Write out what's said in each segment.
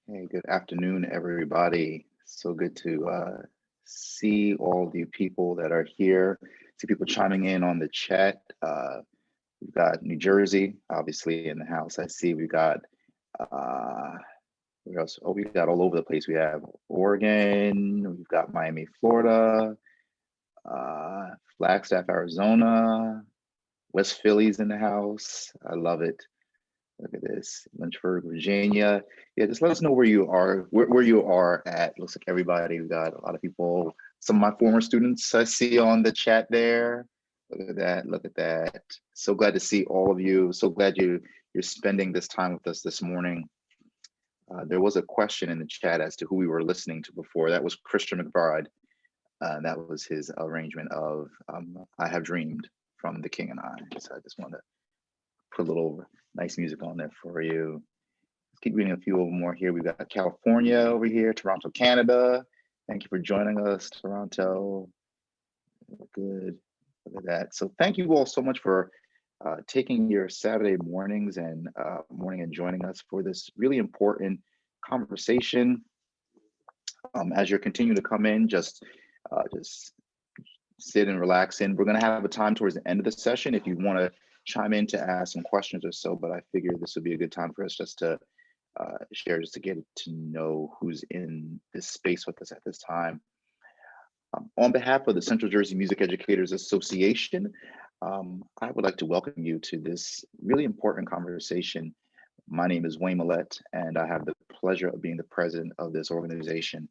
Hey, good afternoon, everybody. So good to see all the people that are here. See people chiming in on the chat. We've got New Jersey, obviously, in the house. I see we've got uh, where else? Oh, we got all over the place. We have Oregon, we've got Miami, Florida, uh, Flagstaff, Arizona, West Philly's in the house. I love it. Look at this, Lynchburg, Virginia. Yeah, just let us know where you are, where you are at. Looks like everybody. We got a lot of people. Some of my former students I see on the chat there. Look at that. Look at that. So glad to see all of you. So glad you're spending this time with us this morning. There was a question in the chat as to who we were listening to before. That was Christian McBride. That was his arrangement of "I Have Dreamed" from The King and I. So I just wanted to put a little nice music on there for you. Let's keep reading a few more here. We've got California over here, Toronto, Canada. Thank you for joining us, Toronto. Good. Look at that. So thank you all so much for taking your Saturday mornings and morning and joining us for this really important conversation. As you're continuing to come in, just sit and relax in. We're going to have a time towards the end of the session if you want to chime in to ask some questions or so, but I figured this would be a good time for us just to share, just to get to know who's in this space with us at this time. On behalf of the Central Jersey Music Educators Association, I would like to welcome you to this really important conversation. My name is Wayne Millette, and I have the pleasure of being the president of this organization.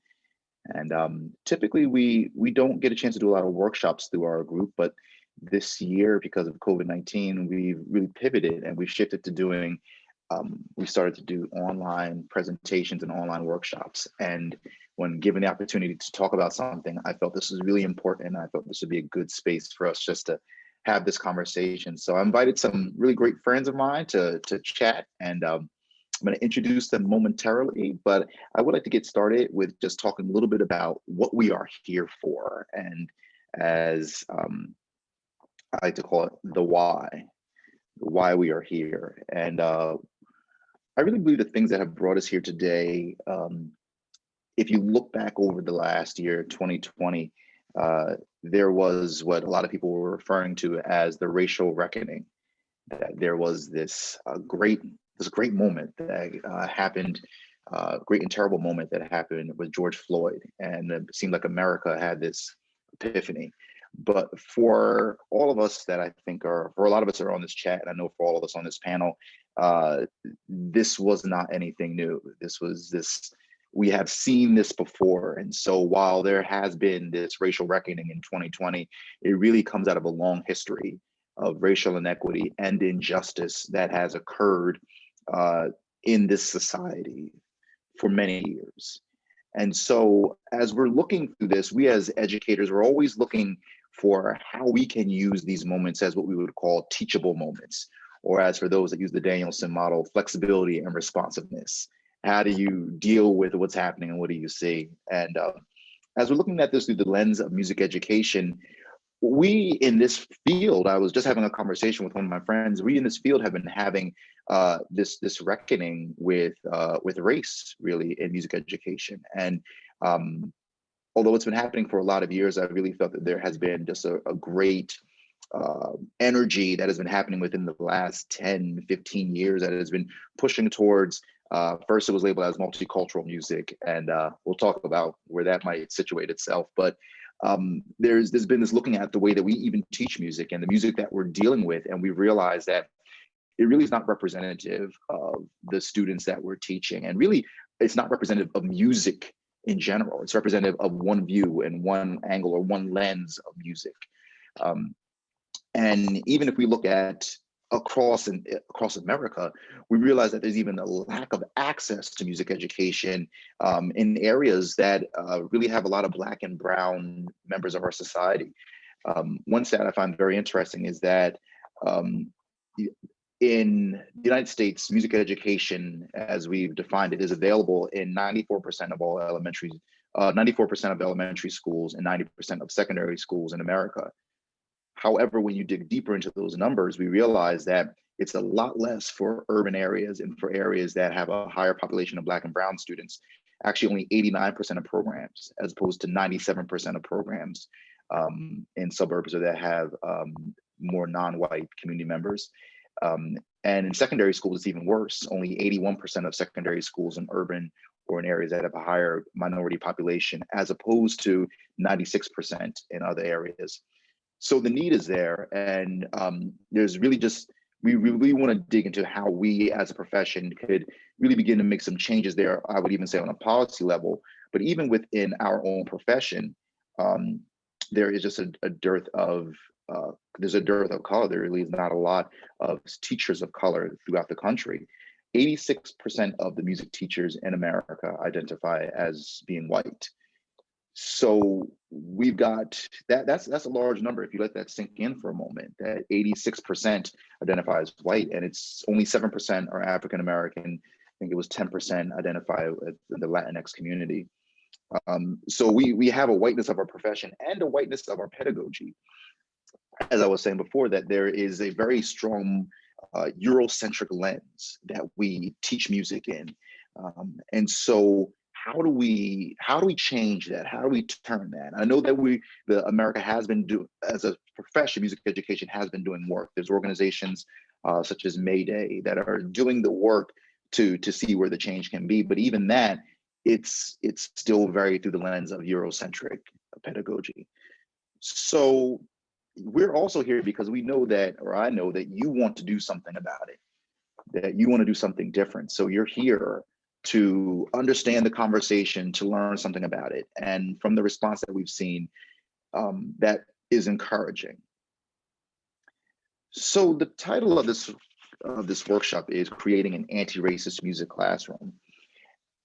And typically we don't get a chance to do a lot of workshops through our group, but this year, because of COVID-19, we've really pivoted and we've shifted to doing, we started to do online presentations and online workshops. And when given the opportunity to talk about something, I felt this was really important. And I felt this would be a good space for us just to have this conversation. So I invited some really great friends of mine to chat, and I'm going to introduce them momentarily, but I would like to get started with just talking a little bit about what we are here for, and as I like to call it, the why we are here. And I really believe the things that have brought us here today, if you look back over the last year, 2020, there was what a lot of people were referring to as the racial reckoning. That there was this great moment that happened, great and terrible moment that happened with George Floyd, and it seemed like America had this epiphany. But for all of us that I think are, for a lot of us that are on this chat, and I know for all of us on this panel, this was not anything new. We have seen this before. And so while there has been this racial reckoning in 2020, it really comes out of a long history of racial inequity and injustice that has occurred in this society for many years. And so as we're looking through this, we as educators are always looking for how we can use these moments as what we would call teachable moments, or as for those that use the Danielson model, flexibility and responsiveness. How do you deal with what's happening and what do you see? And as we're looking at this through the lens of music education, we in this field, I was just having a conversation with one of my friends. We in this field have been having this reckoning with race, really, in music education. And although it's been happening for a lot of years, I really felt that there has been just a great energy that has been happening within the last 10, 15 years that has been pushing towards, first it was labeled as multicultural music, and we'll talk about where that might situate itself. But there's been this looking at the way that we even teach music and the music that we're dealing with, and we realize that it really is not representative of the students that we're teaching, and really it's not representative of music in general. It's representative of one view and one angle or one lens of music. And even if we look at across America, we realize that there's even a lack of access to music education in areas that really have a lot of Black and Brown members of our society. One stat I find very interesting is that in the United States, music education, as we've defined it, is available in 94% of all 94% of elementary schools and 90% of secondary schools in America. However, when you dig deeper into those numbers, we realize that It's a lot less for urban areas and for areas that have a higher population of Black and Brown students. Actually, only 89% of programs, as opposed to 97% of programs in suburbs or that have more non-white community members. And in secondary schools, it's even worse. Only 81% of secondary schools in urban or in areas that have a higher minority population, as opposed to 96% in other areas. So the need is there, and there's really just, we really want to dig into how we as a profession could really begin to make some changes there. I would even say on a policy level, but even within our own profession, there is just a dearth of there's a dearth of color. There really is not a lot of teachers of color throughout the country. 86% of the music teachers in America identify as being white. So we've got that's a large number if you let that sink in for a moment, that 86% identify as white, and it's only 7% are African American. I think it was 10% identify with the Latinx community. So we have a whiteness of our profession and a whiteness of our pedagogy. As I was saying before, that there is a very strong Eurocentric lens that we teach music in. And so how do we change that? How do we turn that? I know that America has been doing, as a profession, music education has been doing work. There's organizations such as Mayday that are doing the work to see where the change can be. But even that, it's still very through the lens of Eurocentric pedagogy. So we're also here because we know that, or I know that you want to do something about it, that you want to do something different. So you're here to understand the conversation, to learn something about it. And from the response that we've seen, that is encouraging. So the title of this workshop is Creating an Anti-Racist Music Classroom.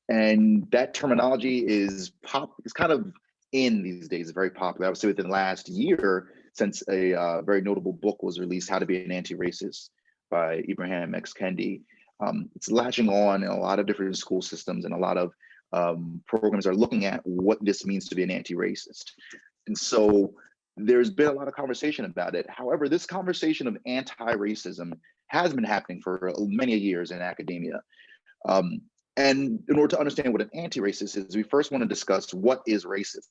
And that terminology is kind of in these days, very popular. I would say within the last year, since a very notable book was released, How to Be an Anti-Racist by Ibram X. Kendi. It's latching on in a lot of different school systems, and a lot of programs are looking at what this means to be an anti-racist. And so there's been a lot of conversation about it. However, this conversation of anti-racism has been happening for many years in academia. And in order to understand what an anti-racist is, we first want to discuss what is racism.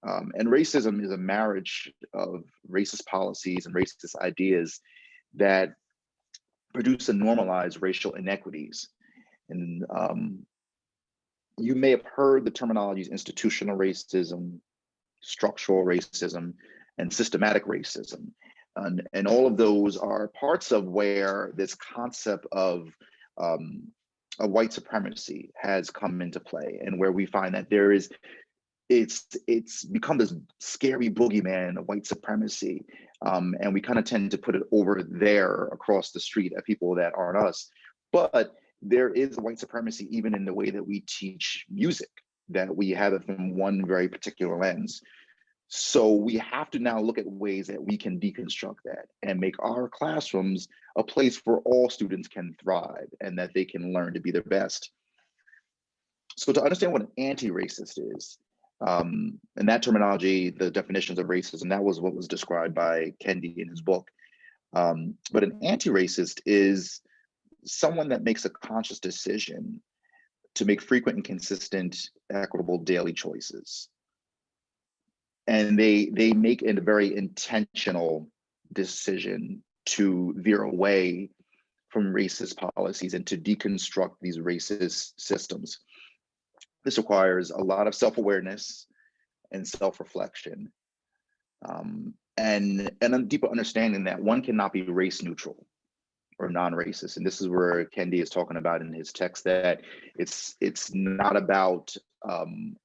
And racism is a marriage of racist policies and racist ideas that produce and normalize racial inequities. And you may have heard the terminologies institutional racism, structural racism, and systematic racism. And all of those are parts of where this concept of white supremacy has come into play, and where we find that there is, it's become this scary boogeyman of white supremacy. And we kind of tend to put it over there across the street at people that aren't us. But there is white supremacy even in the way that we teach music, that we have it from one very particular lens. So we have to now look at ways that we can deconstruct that and make our classrooms a place where all students can thrive and that they can learn to be their best. So to understand what an anti-racist is, and that terminology, the definitions of racism, that was what was described by Kendi in his book. But an anti-racist is someone that makes a conscious decision to make frequent and consistent, equitable daily choices. And they make a very intentional decision to veer away from racist policies and to deconstruct these racist systems. This requires a lot of self-awareness and self-reflection, and a deeper understanding that one cannot be race neutral or non-racist. And this is where Kendi is talking about in his text, that it's not about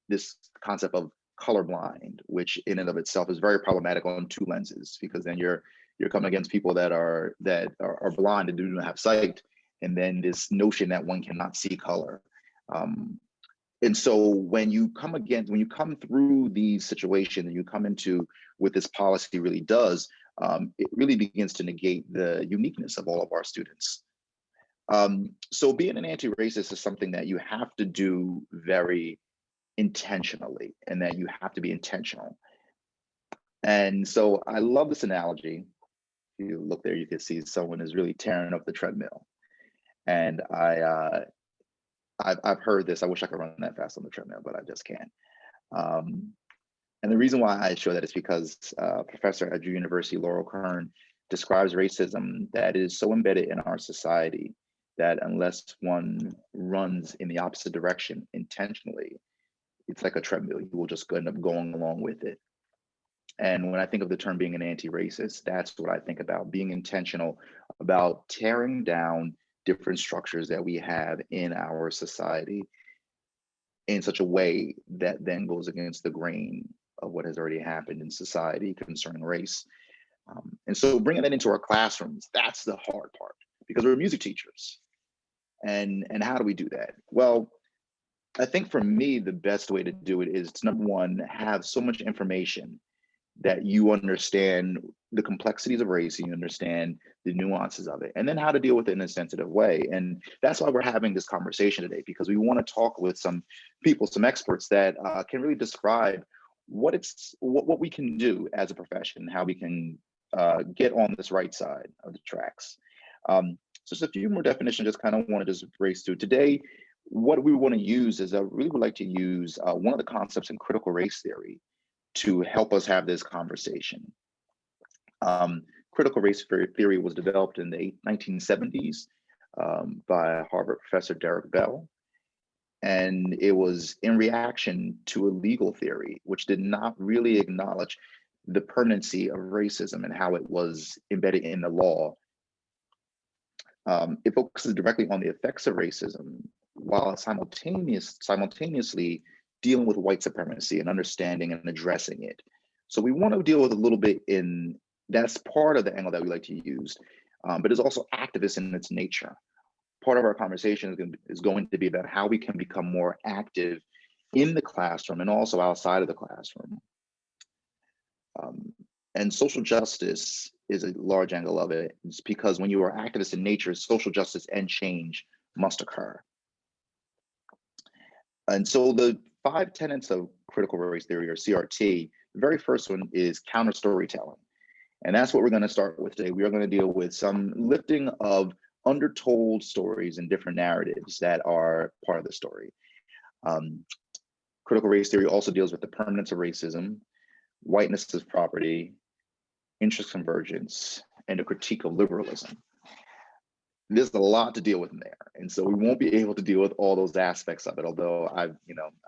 this concept of colorblind, which in and of itself is very problematic on two lenses, because then you're coming against people that are blind and do not have sight, and then this notion that one cannot see color. And so when you come through these situations and you come into what this policy really does, it really begins to negate the uniqueness of all of our students. So being an anti-racist is something that you have to do very intentionally, and that you have to be intentional. And so I love this analogy you look there, you can see someone is really tearing up the treadmill. And I've heard this. I wish I could run that fast on the treadmill, but I just can't. Um, and the reason why I show that is because Professor at Drew University, Laurel Kern, describes racism that is so embedded in our society that unless one runs in the opposite direction intentionally, it's like a treadmill. You will just end up going along with it. And when I think of the term being an anti-racist, that's what I think about, being intentional about tearing down different structures that we have in our society in such a way that then goes against the grain of what has already happened in society concerning race. And so bringing that into our classrooms, that's the hard part, because we're music teachers. And how do we do that? Well, I think for me, the best way to do it is to, number one, have so much information that you understand the complexities of race and you understand the nuances of it, and then how to deal with it in a sensitive way. And that's why we're having this conversation today, because we want to talk with some people, some experts that can really describe what we can do as a profession, how we can get on this right side of the tracks. So just a few more definitions, just kind of want to just race through today. What we want to use is I really would like to use one of the concepts in critical race theory to help us have this conversation. Critical race theory was developed in the 1970s by Harvard professor Derek Bell. And it was in reaction to a legal theory, which did not really acknowledge the permanency of racism and how it was embedded in the law. It focuses directly on the effects of racism while simultaneously dealing with white supremacy and understanding and addressing it. So we want to deal with a little bit that's part of the angle that we like to use, but it's also activist in its nature. Part of our conversation is going to be about how we can become more active in the classroom and also outside of the classroom. And social justice is a large angle of it. It's because when you are activist in nature, social justice and change must occur. And so the 5 tenets of critical race theory, or CRT, the very first one is counter storytelling. And that's what we're going to start with today. We are going to deal with some lifting of undertold stories and different narratives that are part of the story. Critical race theory also deals with the permanence of racism, whiteness as property, interest convergence, and a critique of liberalism. There's a lot to deal with in there. And so we won't be able to deal with all those aspects of it, although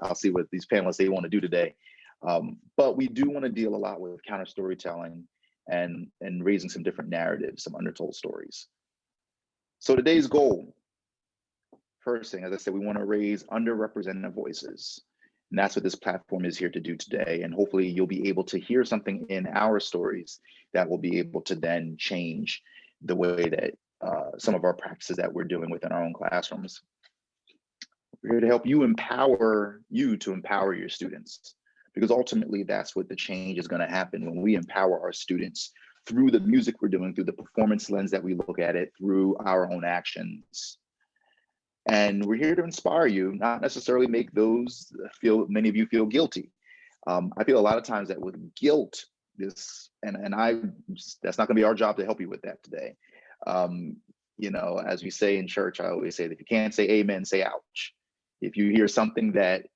I'll see what these panelists, they want to do today. But we do want to deal a lot with counter storytelling and raising some different narratives, some undertold stories. So today's goal, first thing, as I said, we want to raise underrepresented voices. And that's what this platform is here to do today. And hopefully you'll be able to hear something in our stories that will be able to then change the way that some of our practices that we're doing within our own classrooms. We're here to help you to empower your students, because ultimately that's what the change is going to happen when we empower our students through the music we're doing, through the performance lens that we look at it, through our own actions. And we're here to inspire you, not necessarily make many of you feel guilty. I feel a lot of times that with guilt, that's not going to be our job to help you with that today. As we say in church, I always say that if you can't say amen, say ouch. If you hear something that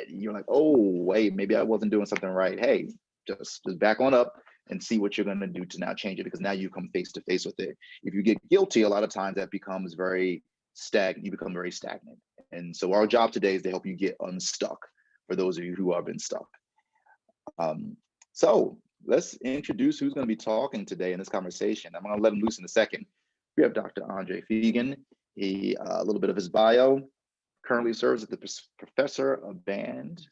you're like, oh, wait, maybe I wasn't doing something right. Hey, just back on up and see what you're going to do to now change it, because now you come face to face with it. If you get guilty, a lot of times that becomes very stagnant. You become very stagnant. And so our job today is to help you get unstuck, for those of you who have been stuck. So let's introduce who's going to be talking today in this conversation. I'm going to let him loose in a second. We have Dr. Andre Fegan. A little bit of his bio. Currently serves as the professor of band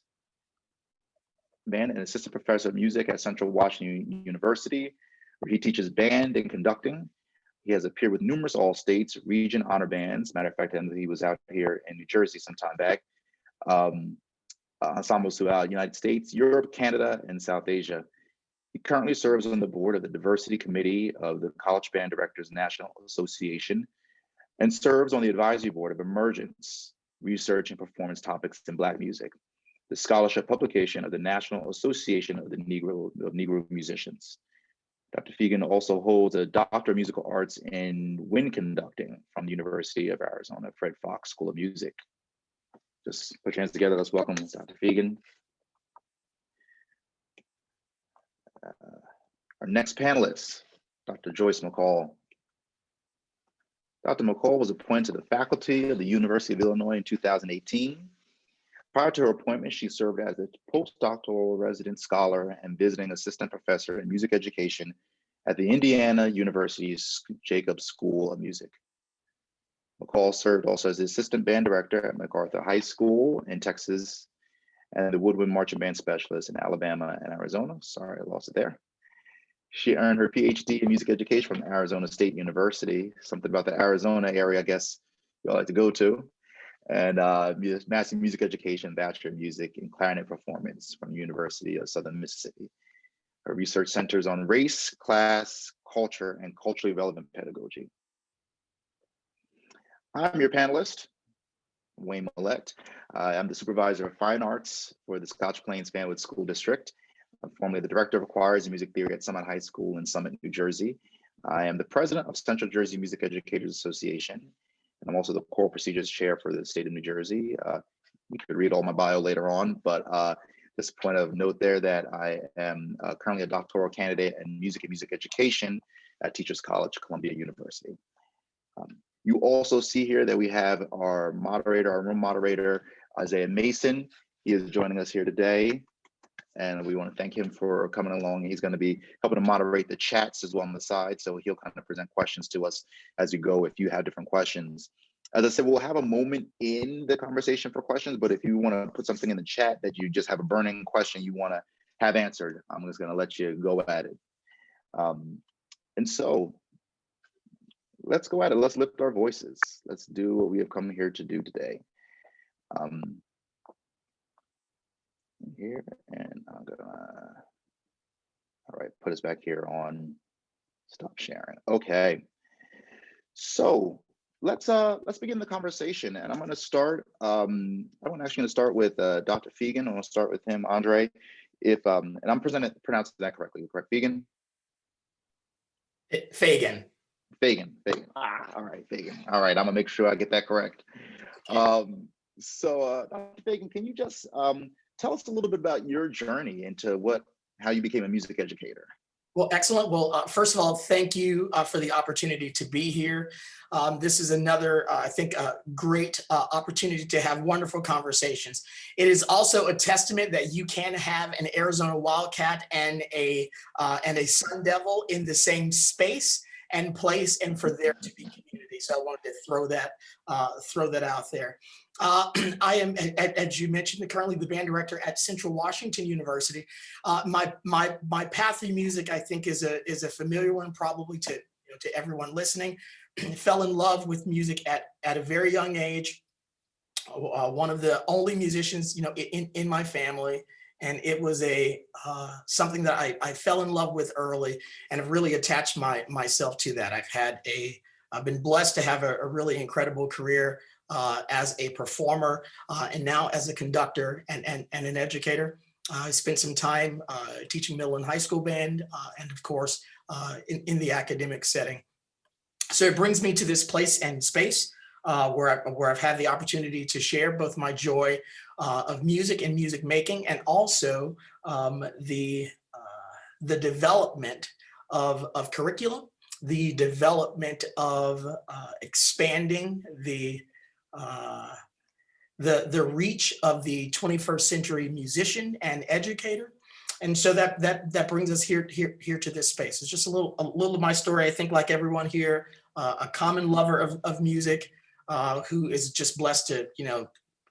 and assistant professor of music at Central Washington University, where he teaches band and conducting. He has appeared with numerous all-states region honor bands. Matter of fact, he was out here in New Jersey some time back. Ensembles throughout the United States, Europe, Canada, and South Asia. He currently serves on the board of the Diversity Committee of the College Band Directors National Association, and serves on the advisory board of Emergence, Research and Performance Topics in Black Music, the scholarship publication of the National Association of the Negro Musicians. Dr. Fegan also holds a Doctor of Musical Arts in Wind Conducting from the University of Arizona, Fred Fox School of Music. Just put your hands together. Let's welcome Dr. Fegan. Our next panelist, Dr. Joyce McCall. Dr. McCall was appointed to the faculty of the University of Illinois in 2018. Prior to her appointment, she served as a postdoctoral resident scholar and visiting assistant professor in music education at the Indiana University's Jacobs School of Music. McCall served also as the assistant band director at MacArthur High School in Texas and the Woodwind Marching Band specialist in Alabama and Arizona. Sorry, I lost it there. She earned her PhD in music education from Arizona State University, something about the Arizona area, I guess y'all like to go to, and Master in Music Education, Bachelor in Music and Clarinet Performance from the University of Southern Mississippi. Her research centers on race, class, culture, and culturally relevant pedagogy. I'm your panelist, Wayne Millette. I'm the supervisor of fine arts for the Scotch Plains Fanwood School District. I'm formerly the director of choirs and music theory at Summit High School in Summit, New Jersey. I am the president of Central Jersey Music Educators Association. And I'm also the core procedures chair for the state of New Jersey. You could read all my bio later on, but just a point of note there that I am currently a doctoral candidate in music and music education at Teachers College, Columbia University. You also see here that we have our moderator, our room moderator, Isaiah Mason. He is joining us here today, and we want to thank him for coming along. He's going to be helping to moderate the chats as well on the side, so he'll kind of present questions to us as you go if you have different questions. As I said, we'll have a moment in the conversation for questions, but if you want to put something in the chat that you just have a burning question you want to have answered, I'm just going to let you go at it. And so, let's go at it. Let's lift our voices. Let's do what we have come here to do today. Here, and I'm gonna, all right, put us back here on stop sharing. Okay, so let's begin the conversation, and I'm going to start. I'm actually going to start with Dr. Fegan. I'm going to start with him, Andre. If and I'm pronouncing that correctly, correct? Fegan. Fegan. Fegan. All right, Fegan. All right, I'm gonna make sure I get that correct. So, Dr. Fegan, can you just tell us a little bit about your journey into how you became a music educator? Well, excellent. Well, first of all, thank you for the opportunity to be here. This is another, I think, great opportunity to have wonderful conversations. It is also a testament that you can have an Arizona Wildcat and a Sun Devil in the same space and place, and for there to be community. So I wanted to throw that out there. I am, as you mentioned, currently the band director at Central Washington University. My path through music, I think, is a familiar one, probably to everyone listening. Fell in love with music at a very young age. One of the only musicians, in my family, and it was something that I fell in love with early, and have really attached myself to that. I've been blessed to have a really incredible career as a performer, and now as a conductor and an educator. I spent some time teaching middle and high school band, and of course, in the academic setting. So it brings me to this place and space where I've had the opportunity to share both my joy of music and music making, and also the development of curriculum, the development of expanding the reach of the 21st century musician and educator. And so that brings us here to this space. It's just a little of my story. I think, like everyone here, a common lover of music, who is just blessed to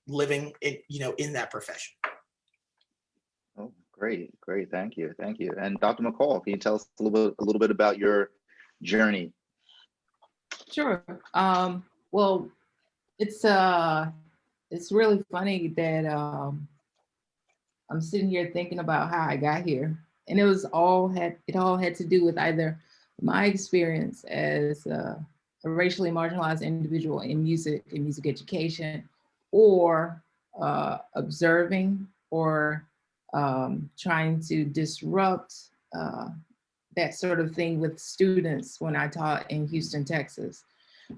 living in that profession. Oh, great, thank you. And Dr. McCall, can you tell us a little bit about your journey? Sure. Well, it's really funny that I'm sitting here thinking about how I got here, and it all had to do with either my experience as a racially marginalized individual in music and music education, or observing or trying to disrupt that sort of thing with students when I taught in Houston, Texas.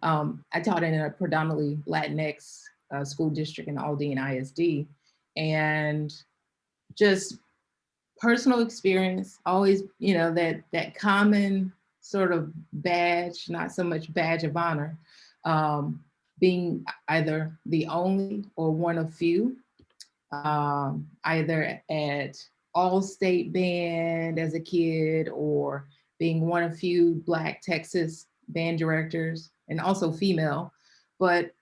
I taught in a predominantly Latinx school district in Aldine ISD, and just personal experience, always, that common sort of badge, not so much badge of honor, being either the only or one of few, either at all-state band as a kid or being one of few Black Texas band directors and also female, but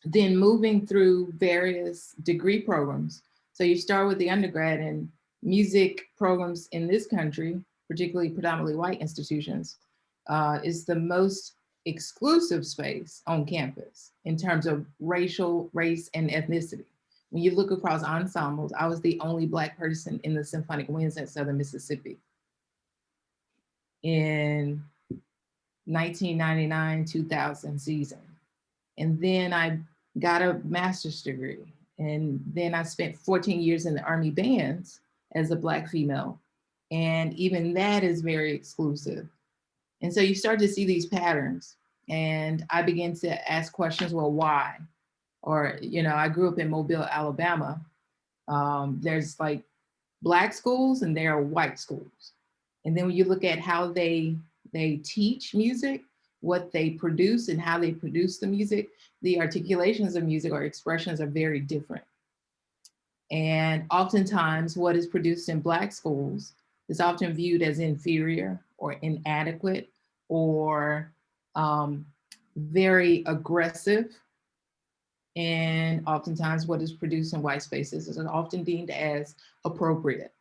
then moving through various degree programs. So you start with the undergrad, and music programs in this country, particularly predominantly white institutions, is the most exclusive space on campus in terms of race, and ethnicity. When you look across ensembles, I was the only Black person in the Symphonic Winds at Southern Mississippi in 1999-2000 season. And then I got a master's degree. And then I spent 14 years in the Army bands as a Black female. And even that is very exclusive. And so you start to see these patterns. And I began to ask questions, well, why? Or, I grew up in Mobile, Alabama. There's like Black schools and there are white schools. And then when you look at how they teach music, what they produce and how they produce the music, the articulations of music or expressions are very different. And oftentimes what is produced in Black schools is often viewed as inferior or inadequate or very aggressive. And oftentimes what is produced in white spaces is often deemed as appropriate,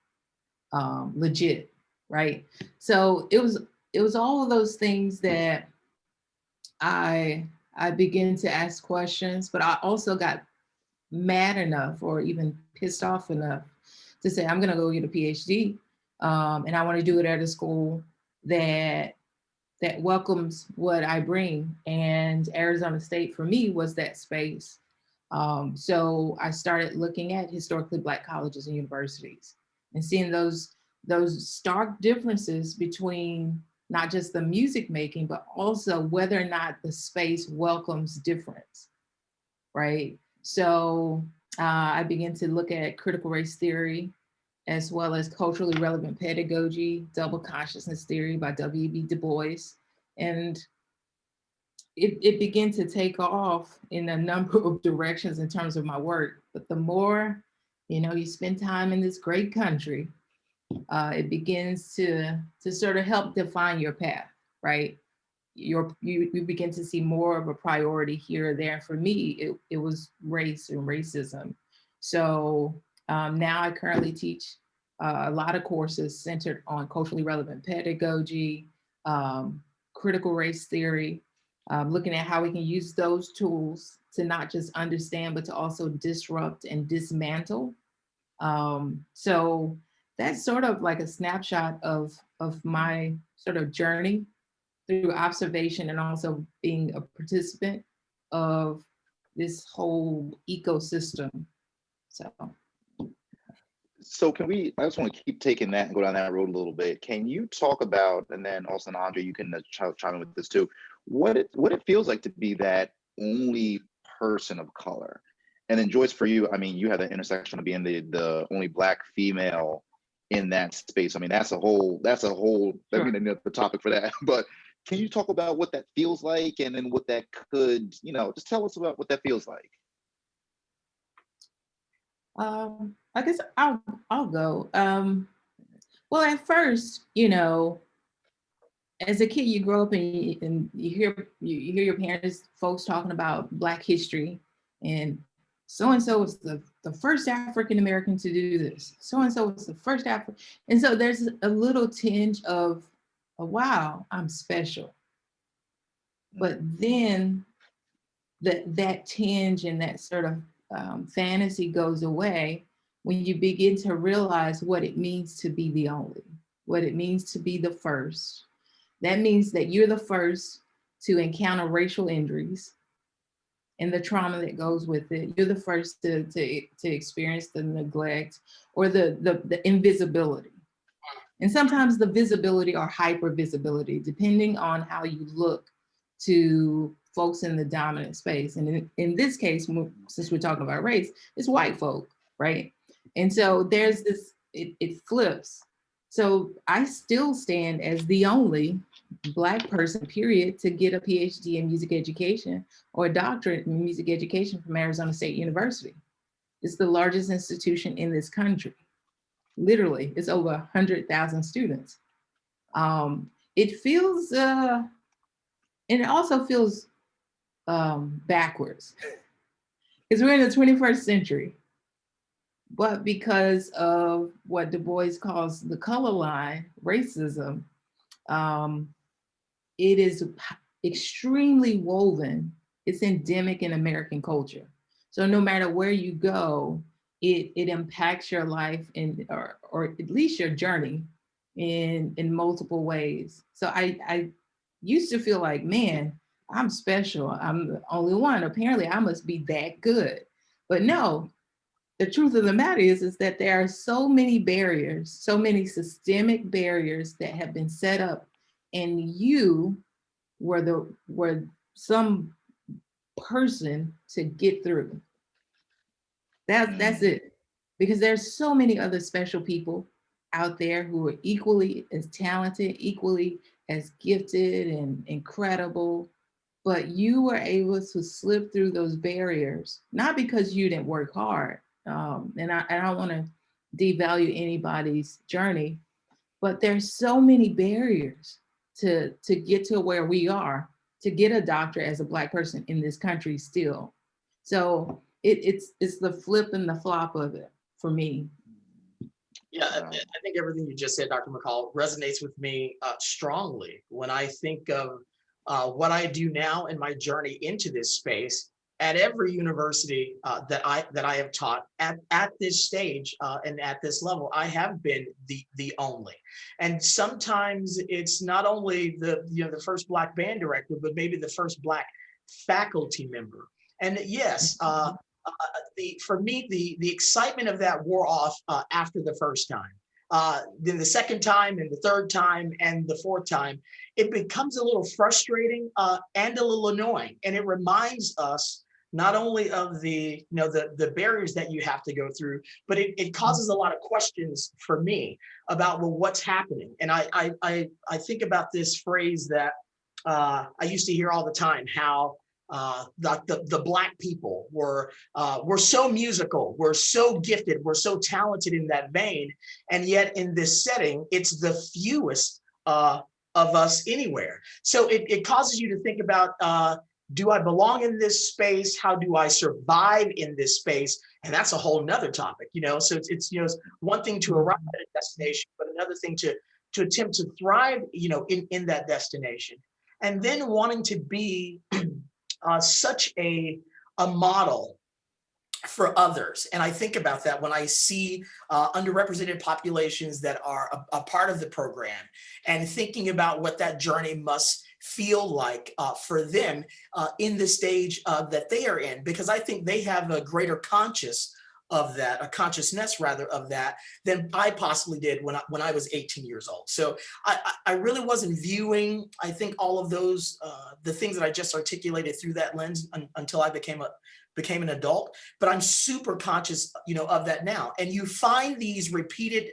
legit, right? So it was all of those things that I began to ask questions, but I also got mad enough or even pissed off enough to say, I'm gonna go get a PhD. And I wanna do it at a school that welcomes what I bring. And Arizona State for me was that space. So I started looking at historically Black colleges and universities and seeing those stark differences between not just the music making, but also whether or not the space welcomes difference, right? So I began to look at critical race theory, as well as culturally relevant pedagogy, double consciousness theory by W.E.B. Du Bois. And it began to take off in a number of directions in terms of my work. But the more, you spend time in this great country, it begins to sort of help define your path, right? You begin to see more of a priority here or there. For me, it was race and racism. So now I currently teach a lot of courses centered on culturally relevant pedagogy, critical race theory, looking at how we can use those tools to not just understand, but to also disrupt and dismantle. So that's sort of like a snapshot of my sort of journey through observation and also being a participant of this whole ecosystem. So I just want to keep taking that and go down that road a little bit. Can you talk about, and then also Andre, you can chime in with this too, what it feels like to be that only person of color? And then Joyce, for you, I mean, you have the intersection of being the only Black female in that space. I mean, that's a whole, sure. I mean, another topic for that. But can you talk about what that feels like, and then what that could, just tell us about what that feels like. I guess I'll go. Well, at first, as a kid, you grow up and you hear your parents, folks talking about Black history, and so-and-so was the first African-American to do this. So-and-so was the first African. And so there's a little tinge of, wow, I'm special. But then that tinge and that sort of fantasy goes away when you begin to realize what it means to be the only, what it means to be the first. That means that you're the first to encounter racial injuries and the trauma that goes with it. You're the first to experience the neglect or the invisibility. And sometimes the visibility or hyper visibility, depending on how you look to folks in the dominant space. And in this case, since we're talking about race, it's white folk, right? And so there's this, it flips. So I still stand as the only Black person, period, to get a PhD in music education or a doctorate in music education from Arizona State University. It's the largest institution in this country. Literally, it's over 100,000 students. It feels, and it also feels backwards, because we're in the 21st century. But because of what Du Bois calls the color line, racism, it is extremely woven. It's endemic in American culture. So no matter where you go, it impacts your life or at least your journey in multiple ways. So I used to feel like, man, I'm special. I'm the only one. Apparently I must be that good. But no, the truth of the matter is that there are so many barriers, so many systemic barriers that have been set up, and you were some person to get through. That's it. Because there's so many other special people out there who are equally as talented, equally as gifted and incredible, but you were able to slip through those barriers, not because you didn't work hard. And I don't want to devalue anybody's journey, but there's so many barriers to get to where we are, to get a doctorate as a Black person in this country still. So it's the flip and the flop of it for me. Yeah, I think everything you just said, Dr. McCall, resonates with me strongly when I think of what I do now in my journey into this space. At every university that I have taught at this stage and at this level, I have been the only. And sometimes it's not only the first Black band director, but maybe the first Black faculty member. And yes, for me, the excitement of that wore off after the first time. Then the second time and the third time and the fourth time, it becomes a little frustrating and a little annoying. And it reminds us not only of the barriers that you have to go through, but it causes a lot of questions for me about, well, what's happening? And I think about this phrase that I used to hear all the time, how the Black people were so musical, were so gifted, were so talented in that vein, and yet in this setting, it's the fewest of us anywhere. So it causes you to think about, do I belong in this space? How do I survive in this space? And that's a whole nother topic, So it's one thing to arrive at a destination, but another thing to attempt to thrive, in that destination, and then wanting to be such a model for others. And I think about that when I see underrepresented populations that are a part of the program, and thinking about what that journey must feel like for them in the stage that they are in, because I think they have a greater consciousness of that than I possibly did when I was 18 years old. So I really wasn't viewing, I think, all of those the things that I just articulated through that lens until I became an adult. But I'm super conscious, of that now. And you find these repeated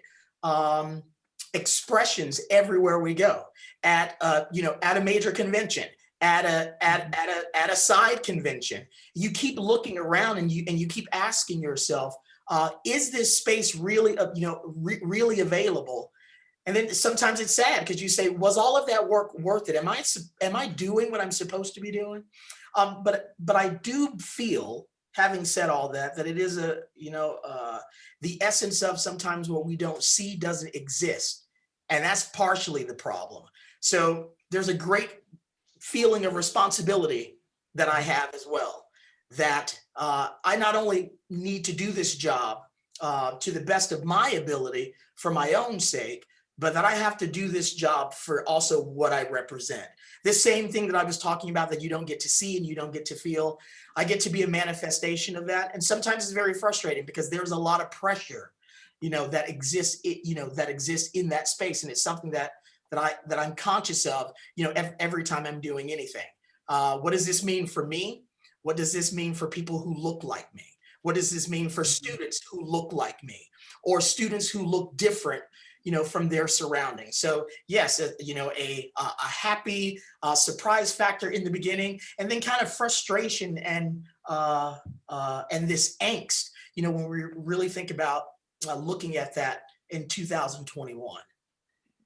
expressions everywhere we go, at a major convention, at a side convention. You keep looking around and you keep asking yourself, is this space really really available? And then sometimes it's sad, because you say, was all of that work worth it? Am I doing what I'm supposed to be doing? But I do feel, having said all that it is the essence of sometimes what we don't see doesn't exist. And that's partially the problem. So there's a great feeling of responsibility that I have as well, that I not only need to do this job to the best of my ability for my own sake, but that I have to do this job for also what I represent. This same thing that I was talking about that you don't get to see and you don't get to feel, I get to be a manifestation of that. And sometimes it's very frustrating because there's a lot of pressure that exists, that exists in that space. And it's something that I'm conscious of, every time I'm doing anything. What does this mean for me? What does this mean for people who look like me? What does this mean for students who look like me, or students who look different, from their surroundings? So yes, a happy surprise factor in the beginning, and then kind of frustration and this angst, when we really think about looking at that in 2021.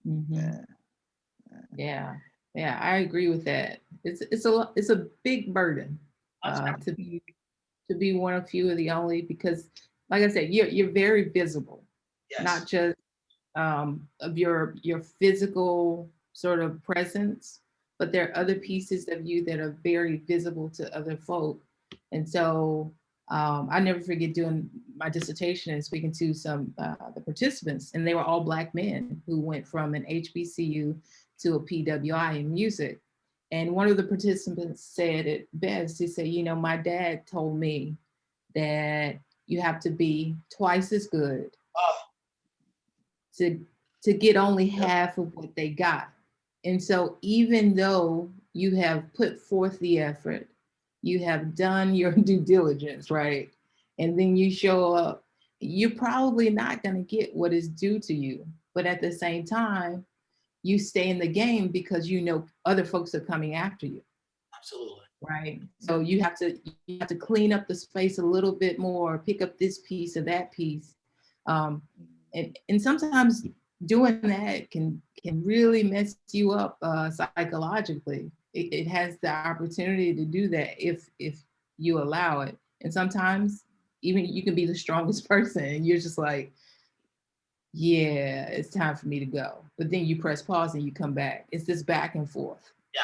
Mhm. Yeah, I agree with that. It's a big burden to be one of few of the only, because like I said, you're very visible, Yes. not just of your physical sort of presence, but there are other pieces of you that are very visible to other folk. And so I never forget doing my dissertation and speaking to some the participants, and they were all Black men who went from an HBCU to a PWI in music. And one of the participants said it best. He said, my dad told me that you have to be twice as good to get only half of what they got. And so even though you have put forth the effort, you have done your due diligence, right? And then you show up, you're probably not going to get what is due to you. But at the same time, you stay in the game because other folks are coming after you. Absolutely. Right. So you have to clean up the space a little bit more, pick up this piece or that piece. And sometimes doing that can really mess you up psychologically. It has the opportunity to do that if you allow it. And sometimes even you can be the strongest person and you're just like, yeah, it's time for me to go. But then you press pause and you come back. It's this back and forth. Yeah,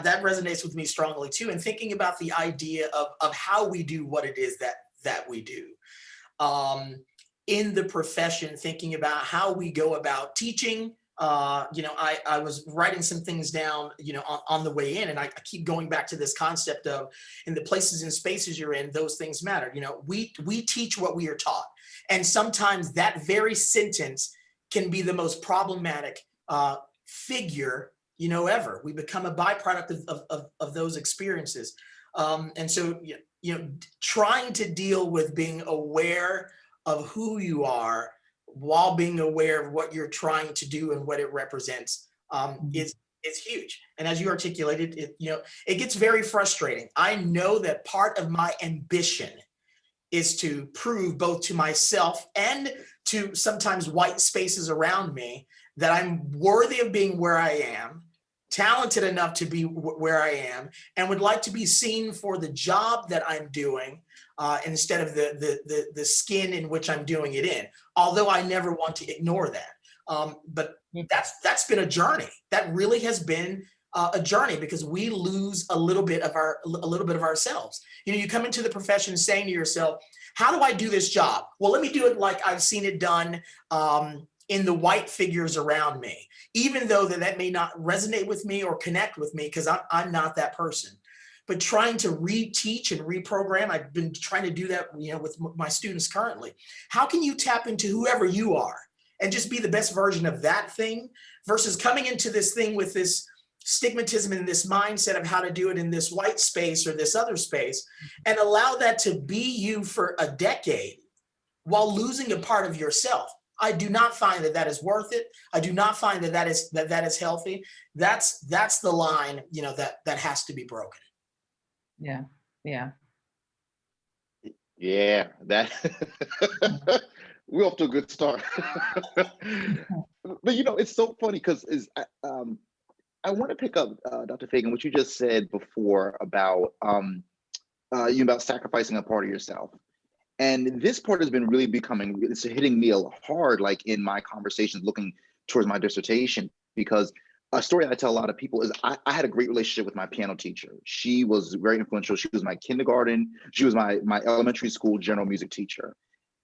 that resonates with me strongly too. And thinking about the idea of how we do what it is that we do. In the profession, thinking about how we go about teaching. I was writing some things down, on the way in, and I keep going back to this concept of, in the places and spaces you're in, those things matter. We teach what we are taught, and sometimes that very sentence can be the most problematic figure, ever. We become a byproduct of those experiences, and so trying to deal with being aware of who you are while being aware of what you're trying to do and what it represents is huge. And as you articulated, it gets very frustrating. I know that part of my ambition is to prove both to myself and to sometimes white spaces around me that I'm worthy of being where I am, talented enough to be where I am, and would like to be seen for the job that I'm doing, instead of the skin in which I'm doing it in. Although I never want to ignore that, but that's been a journey. That really has been a journey, because we lose a little bit of ourselves. You come into the profession saying to yourself, "How do I do this job?" Well, let me do it like I've seen it done in the white figures around me, even though that may not resonate with me or connect with me, because I'm not that person. But trying to reteach and reprogram, I've been trying to do that, with my students currently. How can you tap into whoever you are and just be the best version of that thing, versus coming into this thing with this stigmatism and this mindset of how to do it in this white space or this other space, and allow that to be you for a decade while losing a part of yourself? I do not find that is worth it. I do not find that is healthy. That's the line, that has to be broken. Yeah. That we're off to a good start. But it's so funny because I want to pick up, Dr. Fagan, what you just said before about about sacrificing a part of yourself. And this part has been really it's hitting me hard, like in my conversations looking towards my dissertation, because a story I tell a lot of people is I had a great relationship with my piano teacher. She was very influential. She was my kindergarten. She was my elementary school general music teacher.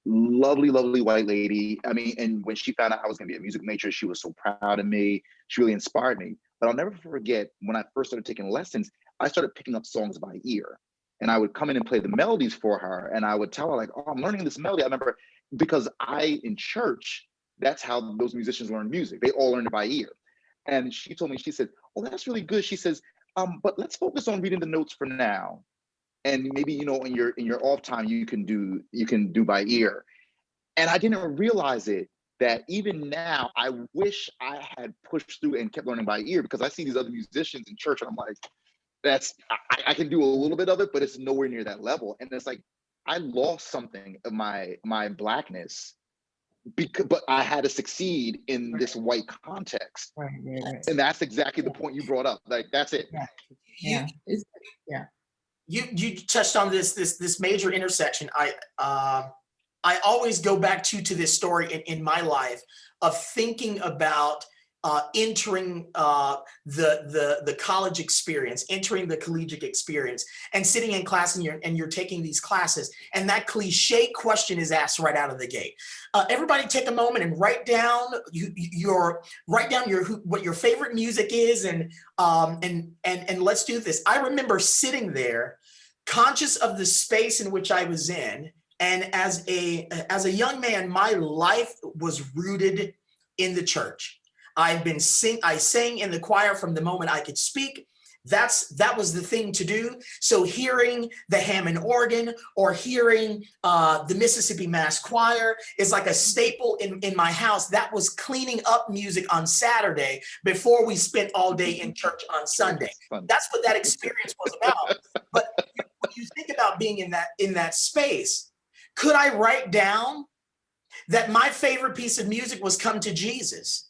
Lovely, lovely white lady. I mean, and when she found out I was going to be a music major, she was so proud of me. She really inspired me. But I'll never forget, when I first started taking lessons, I started picking up songs by ear. And I would come in and play the melodies for her. And I would tell her, like, "Oh, I'm learning this melody." I remember because in church, that's how those musicians learn music. They all learn it by ear. And she told me, she said, "Oh, that's really good." She says, "But let's focus on reading the notes for now. And maybe, in your off time, you can do by ear." And I didn't realize it, that even now, I wish I had pushed through and kept learning by ear, because I see these other musicians in church and I'm like, I can do a little bit of it, but it's nowhere near that level. And it's like, I lost something of my blackness, but I had to succeed in this white context. Right, right, right. And that's exactly the point you brought up. Like, that's it. Yeah. You, Yeah. Yeah. you touched on this major intersection. I always go back to this story in my life of thinking about entering the college experience, entering the collegiate experience, and sitting in class, and you're taking these classes, and that cliche question is asked right out of the gate. Everybody take a moment and write down what your favorite music is, and let's do this. I remember sitting there, conscious of the space in which I was in. And as a young man, my life was rooted in the church. I sang in the choir from the moment I could speak. That was the thing to do. So hearing the Hammond organ or hearing the Mississippi Mass Choir is like a staple in my house. That was cleaning up music on Saturday before we spent all day in church on Sunday. That's what that experience was about. But when you think about being in that space, could I write down that my favorite piece of music was Come to Jesus?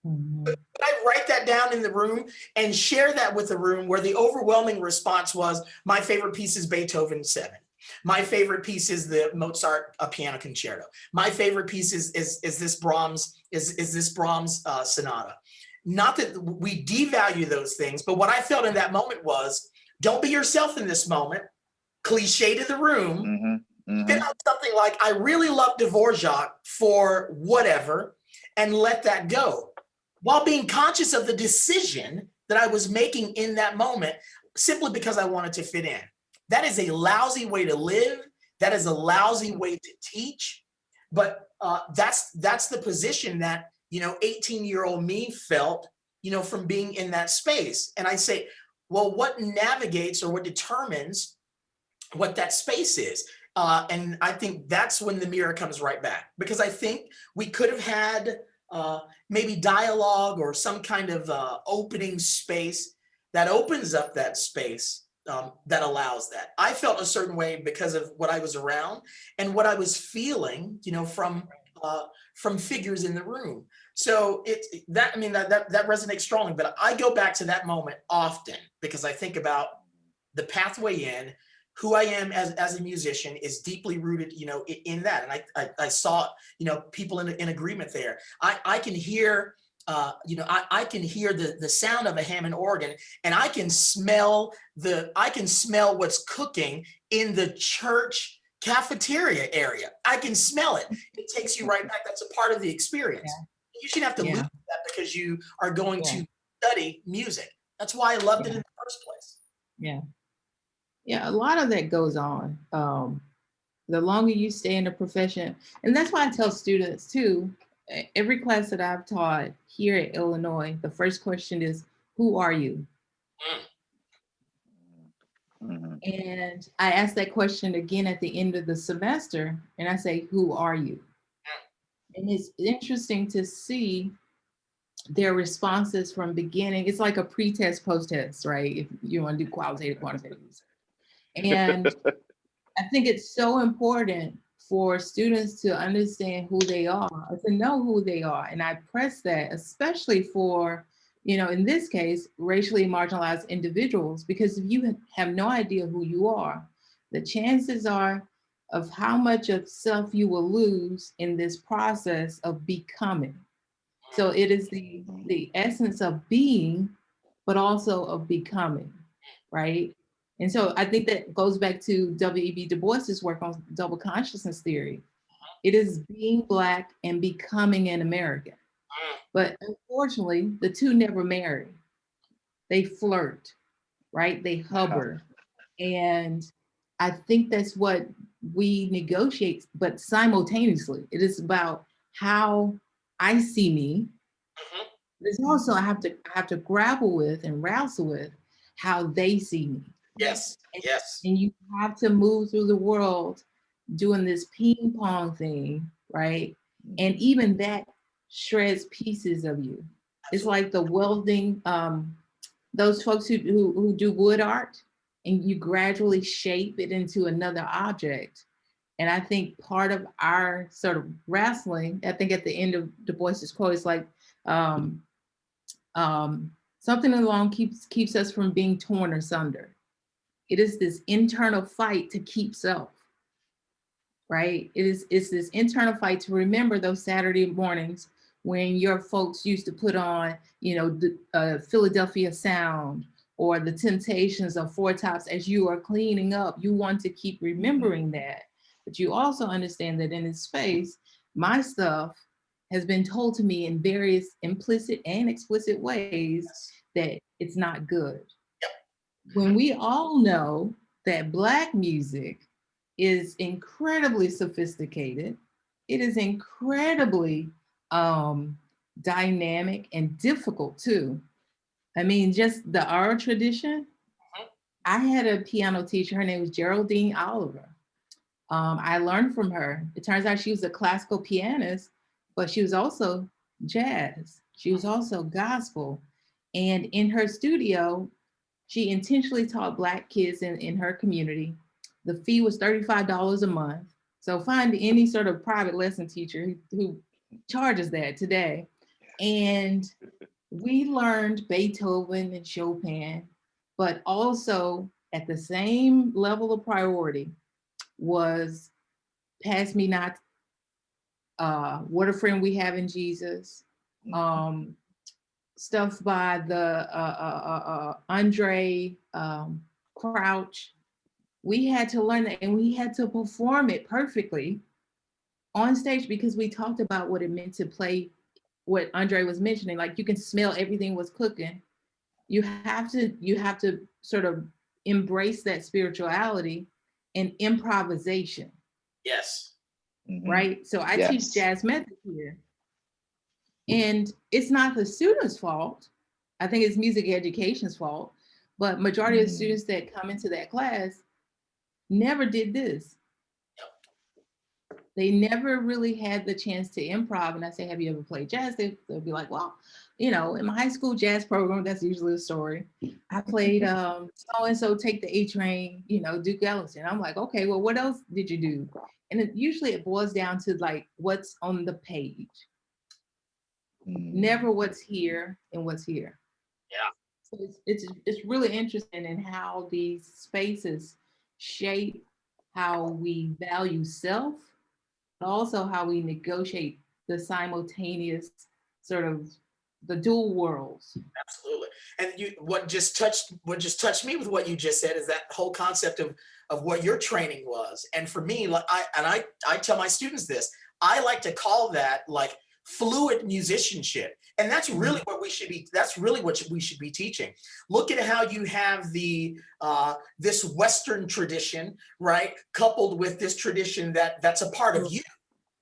Mhm. Could I write that down in the room and share that with the room, where the overwhelming response was, my favorite piece is Beethoven 7. My favorite piece is the Mozart piano concerto. My favorite piece is this Brahms sonata. Not that we devalue those things, but what I felt in that moment was, don't be yourself in this moment. Cliche to the room. Mm-hmm. Spit out something like, I really love Dvorak for whatever, and let that go, while being conscious of the decision that I was making in that moment, simply because I wanted to fit in. That is a lousy way to live. That is a lousy way to teach. But that's the position that 18-year-old me felt, from being in that space. And I say, well, what navigates or what determines what that space is? And I think that's when the mirror comes right back, because I think we could have had maybe dialogue or some kind of opening space that opens up that space, that allows that. I felt a certain way because of what I was around and what I was feeling, from figures in the room. So that resonates strongly. But I go back to that moment often because I think about the pathway in. Who I am as a musician is deeply rooted, in that. And I saw, people in agreement there. I can hear, I can hear the sound of a Hammond organ, and I can smell what's cooking in the church cafeteria area. I can smell it. It takes you right back. That's a part of the experience. Yeah. You shouldn't have to lose that because you are going to study music. That's why I loved it in the first place. Yeah. Yeah, a lot of that goes on. The longer you stay in the profession, and that's why I tell students too, every class that I've taught here at Illinois, the first question is, who are you? Mm-hmm. And I ask that question again at the end of the semester, and I say, who are you? And it's interesting to see their responses from beginning. It's like a pre-test, post-test, right? If you want to do qualitative, quantitative research. And I think it's so important for students to understand who they are, or to know who they are. And I press that, especially for, in this case, racially marginalized individuals, because if you have no idea who you are, the chances are of how much of self you will lose in this process of becoming. So it is the essence of being, but also of becoming, right? And so I think that goes back to W.E.B. Du Bois's work on double consciousness theory. It is being Black and becoming an American. But unfortunately, the two never marry. They flirt, right? They hover. And I think that's what we negotiate, but simultaneously, it is about how I see me. Mhm. There's also I have to grapple with and wrestle with how they see me. Yes, yes, And you have to move through the world doing this ping pong thing, right? And even that shreds pieces of you. It's absolutely. like the welding, those folks who do wood art, and you gradually shape it into another object. And I think part of our sort of wrestling, I think at the end of Du Bois's quote, is like, um, something along keeps us from being torn asunder. It is this internal fight to keep self, right? It's this internal fight to remember those Saturday mornings when your folks used to put on, you know, the Philadelphia Sound or the Temptations of Four Tops as you are cleaning up. You want to keep remembering that, but you also understand that in this space, my stuff has been told to me in various implicit and explicit ways that it's not good. When we all know that Black music is incredibly sophisticated, it is incredibly dynamic and difficult too. I mean, just the our tradition. I had a piano teacher, her name was Geraldine Oliver. I learned from her. It turns out she was a classical pianist, but she was also jazz. She was also gospel. And in her studio, she intentionally taught Black kids in her community. The fee was $35 a month. So find any sort of private lesson teacher who charges that today. And we learned Beethoven and Chopin, but also at the same level of priority was Pass Me Not, What a Friend We Have in Jesus, stuff by the Andre Crouch. We had to learn that, and we had to perform it perfectly on stage because we talked about what it meant to play what Andre was mentioning. Like you can smell everything was cooking. You have to sort of embrace that spirituality and improvisation, Yes. right? So I teach Yes. jazz method here. And it's not the students' fault. I think it's music education's fault. But majority of the students that come into that class never did this. They never really had the chance to improv. And I say, have you ever played jazz? They'll be like, well, you know, in my high school jazz program, that's usually the story. I played so-and-so Take the A Train, you know, Duke Ellington. I'm like, okay, well, what else did you do? And usually it boils down to like what's on the page. Never what's here and what's here. Yeah. So it's really interesting in how these spaces shape how we value self, but also how we negotiate the simultaneous sort of the dual worlds. Absolutely. And what just touched me with what you just said is that whole concept of what your training was. And for me, like I tell my students this, I like to call that like fluid musicianship. And that's really what we should be, that's really what we should be teaching. Look at how you have the this Western tradition, right? Coupled with this tradition that's a part of you.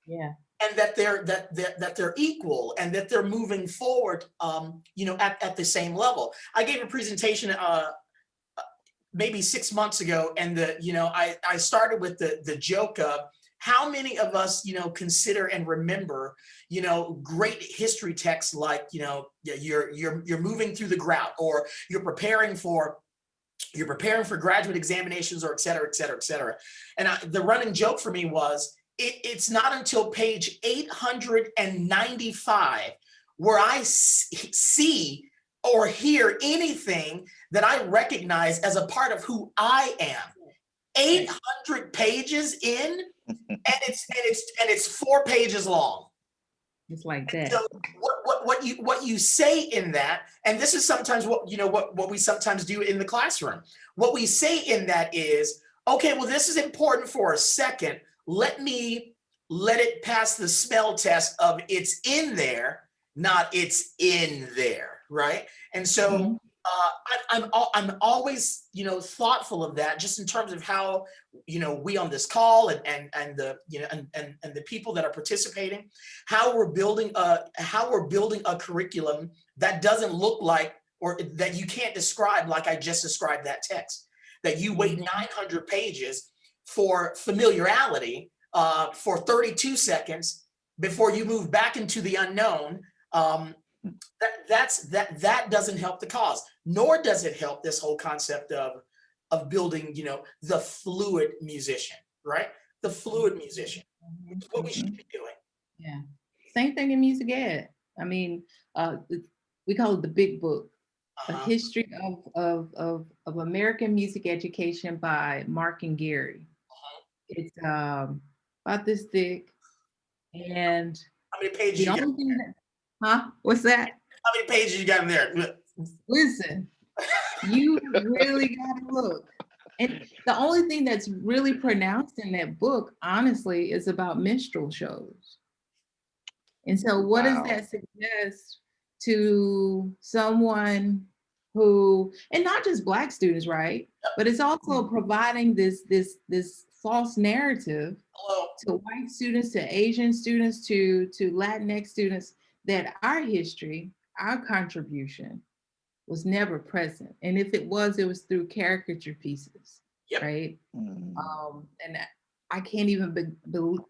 Yeah. And that they're equal and that they're moving forward, you know, at the same level. I gave a presentation maybe 6 months ago, and I started with the joke of how many of us, you know, consider and remember, you know, great history texts like, you know, you're moving through the grout, or you're preparing for graduate examinations, or et cetera, et cetera, et cetera. And the running joke for me was, it's not until page 895 where I see or hear anything that I recognize as a part of who I am. 800 pages in, and it's 4 pages long. It's like that. So what you say in that, and this is sometimes what we sometimes do in the classroom. What we say in that is, okay, well, this is important for a second. Let it pass the smell test of it's in there, not it's in there, right? And so I'm always, thoughtful of that, just in terms of how, we on this call and the, and the people that are participating, how we're building a curriculum that doesn't look like, or that you can't describe like I just described that text, that you wait 900 pages for familiarity, for 32 seconds before you move back into the unknown. That doesn't help the cause, nor does it help this whole concept of building, the fluid musician, right? The fluid musician, which is what we should be doing. Yeah. Same thing in music ed. I mean, we call it the big book, a history of American music education by Mark and Gary. It's about this thick, and how many pages you got? What's that? How many pages you got in there? Listen, you really gotta look. And the only thing that's really pronounced in that book, honestly, is about minstrel shows. And so what does that suggest to someone who, and not just Black students, right? But it's also providing this false narrative to white students, to Asian students, to Latinx students, that our history, our contribution was never present. And if it was through caricature pieces, right? And I can't even believe,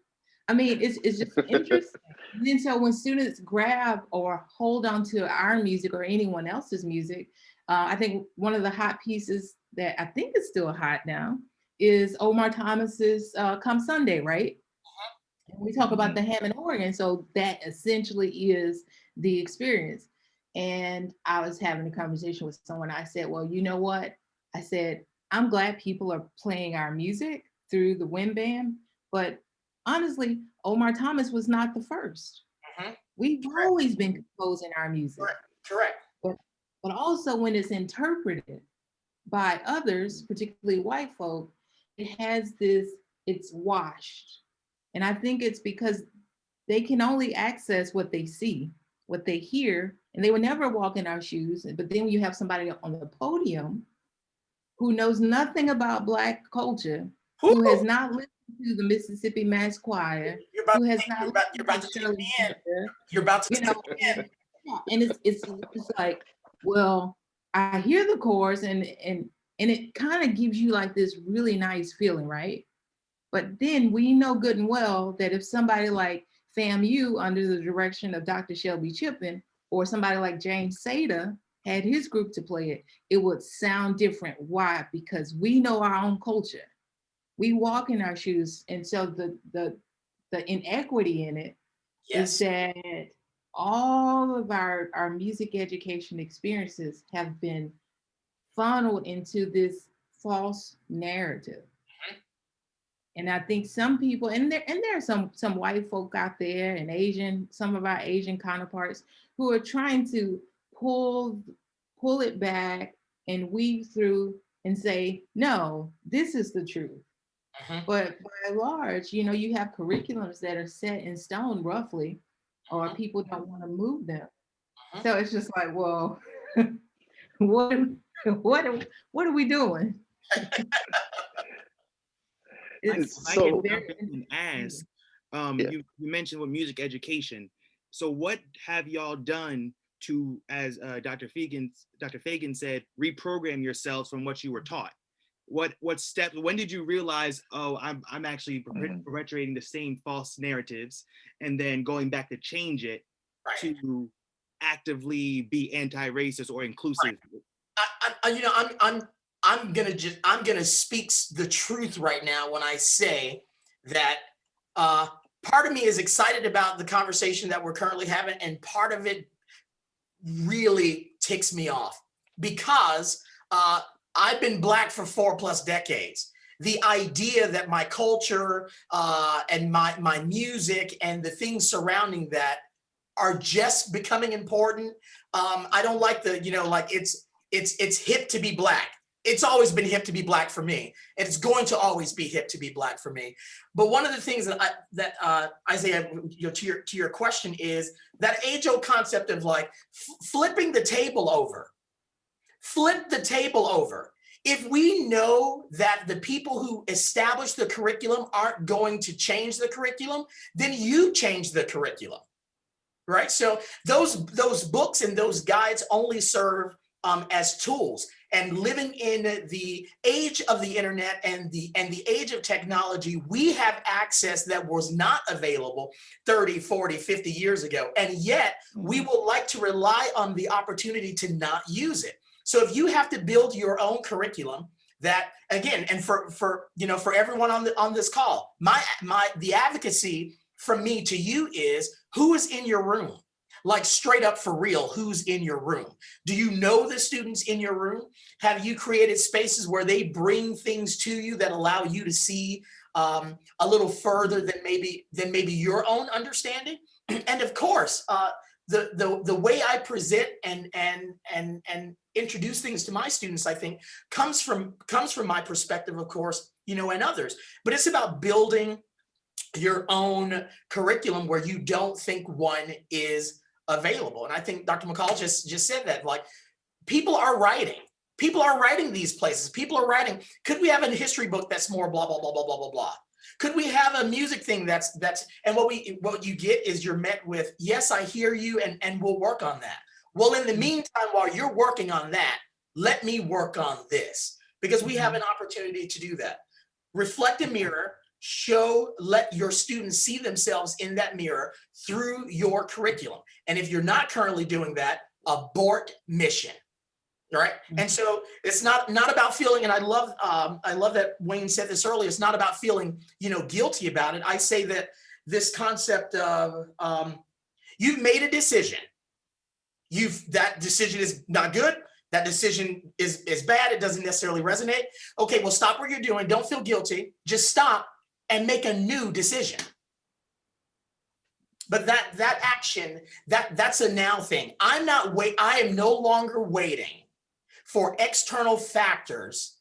I mean, it's just interesting. And then so when students grab or hold on to our music or anyone else's music, I think one of the hot pieces that I think is still hot now is Omar Thomas's Come Sunday, right? We talk about the Hammond organ, so that essentially is the experience. And I was having a conversation with someone. I said, well, you know what? I said, I'm glad people are playing our music through the wind band, but honestly, Omar Thomas was not the first. We've always been composing our music. Correct. But also when it's interpreted by others, particularly white folk, it has it's washed. And I think it's because they can only access what they see, what they hear, and they would never walk in our shoes. But then you have somebody on the podium who knows nothing about Black culture, who has not listened to the Mississippi Mass Choir, who has not listened to Shirley Caesar. You're about to, and it's like, well, I hear the chorus and it kind of gives you like this really nice feeling, right? But then we know good and well that if somebody like FAMU under the direction of Dr. Shelby Chippen or somebody like James Seda had his group to play it, it would sound different. Why? Because we know our own culture. We walk in our shoes. And so the inequity in it is that all of our music education experiences have been funneled into this false narrative. And I think some people, and there are some white folk out there and Asian, some of our Asian counterparts who are trying to pull it back and weave through and say, no, this is the truth. But by and large, you have curriculums that are set in stone roughly, or people don't want to move them. So it's just like, well, what are we doing? I can jump in and ask, you mentioned with music education. So what have y'all done to, as Dr. Fagan said, reprogram yourselves from what you were taught? What steps, when did you realize, oh, I'm actually perpetuating the same false narratives, and then going back to change it to actively be anti-racist or inclusive? I'm gonna speak the truth right now when I say that part of me is excited about the conversation that we're currently having, and part of it really ticks me off because I've been Black for 4+ decades. The idea that my culture and my music and the things surrounding that are just becoming important. I don't like it's hip to be Black. It's always been hip to be Black for me, and it's going to always be hip to be Black for me. But one of the things that Isaiah, to your question, is that age-old concept of like flipping the table over. flip the table over. If we know that the people who establish the curriculum aren't going to change the curriculum, then you change the curriculum, right? So those books and those guides only serve as tools. And living in the age of the internet and the age of technology, we have access that was not available 30, 40, 50 years ago. And yet we will like to rely on the opportunity to not use it. So if you have to build your own curriculum, that again, and for everyone on this call, the advocacy from me to you is, who is in your room? Like straight up for real, who's in your room? Do you know the students in your room? Have you created spaces where they bring things to you that allow you to see a little further than maybe your own understanding? And of course, the way I present and introduce things to my students, I think comes from my perspective, of course, and others. But it's about building your own curriculum where you don't think one is available. And I think Dr. McCall just said that, like, people are writing these places. People are writing. Could we have a history book that's more blah, blah, blah, blah, blah, blah, blah? Could we have a music thing that's, and what you get is you're met with, yes, I hear you, and we'll work on that. Well, in the meantime, while you're working on that, let me work on this, because we have an opportunity to do that. Reflect a mirror, let your students see themselves in that mirror through your curriculum. And if you're not currently doing that, abort mission. Right. And so it's not about feeling, and I love that Wayne said this earlier, it's not about feeling, guilty about it. I say that this concept of you've made a decision. That decision is not good. That decision is bad. It doesn't necessarily resonate. Okay, well, stop what you're doing. Don't feel guilty. Just stop and make a new decision. But that action, that's a now thing. I am no longer waiting for external factors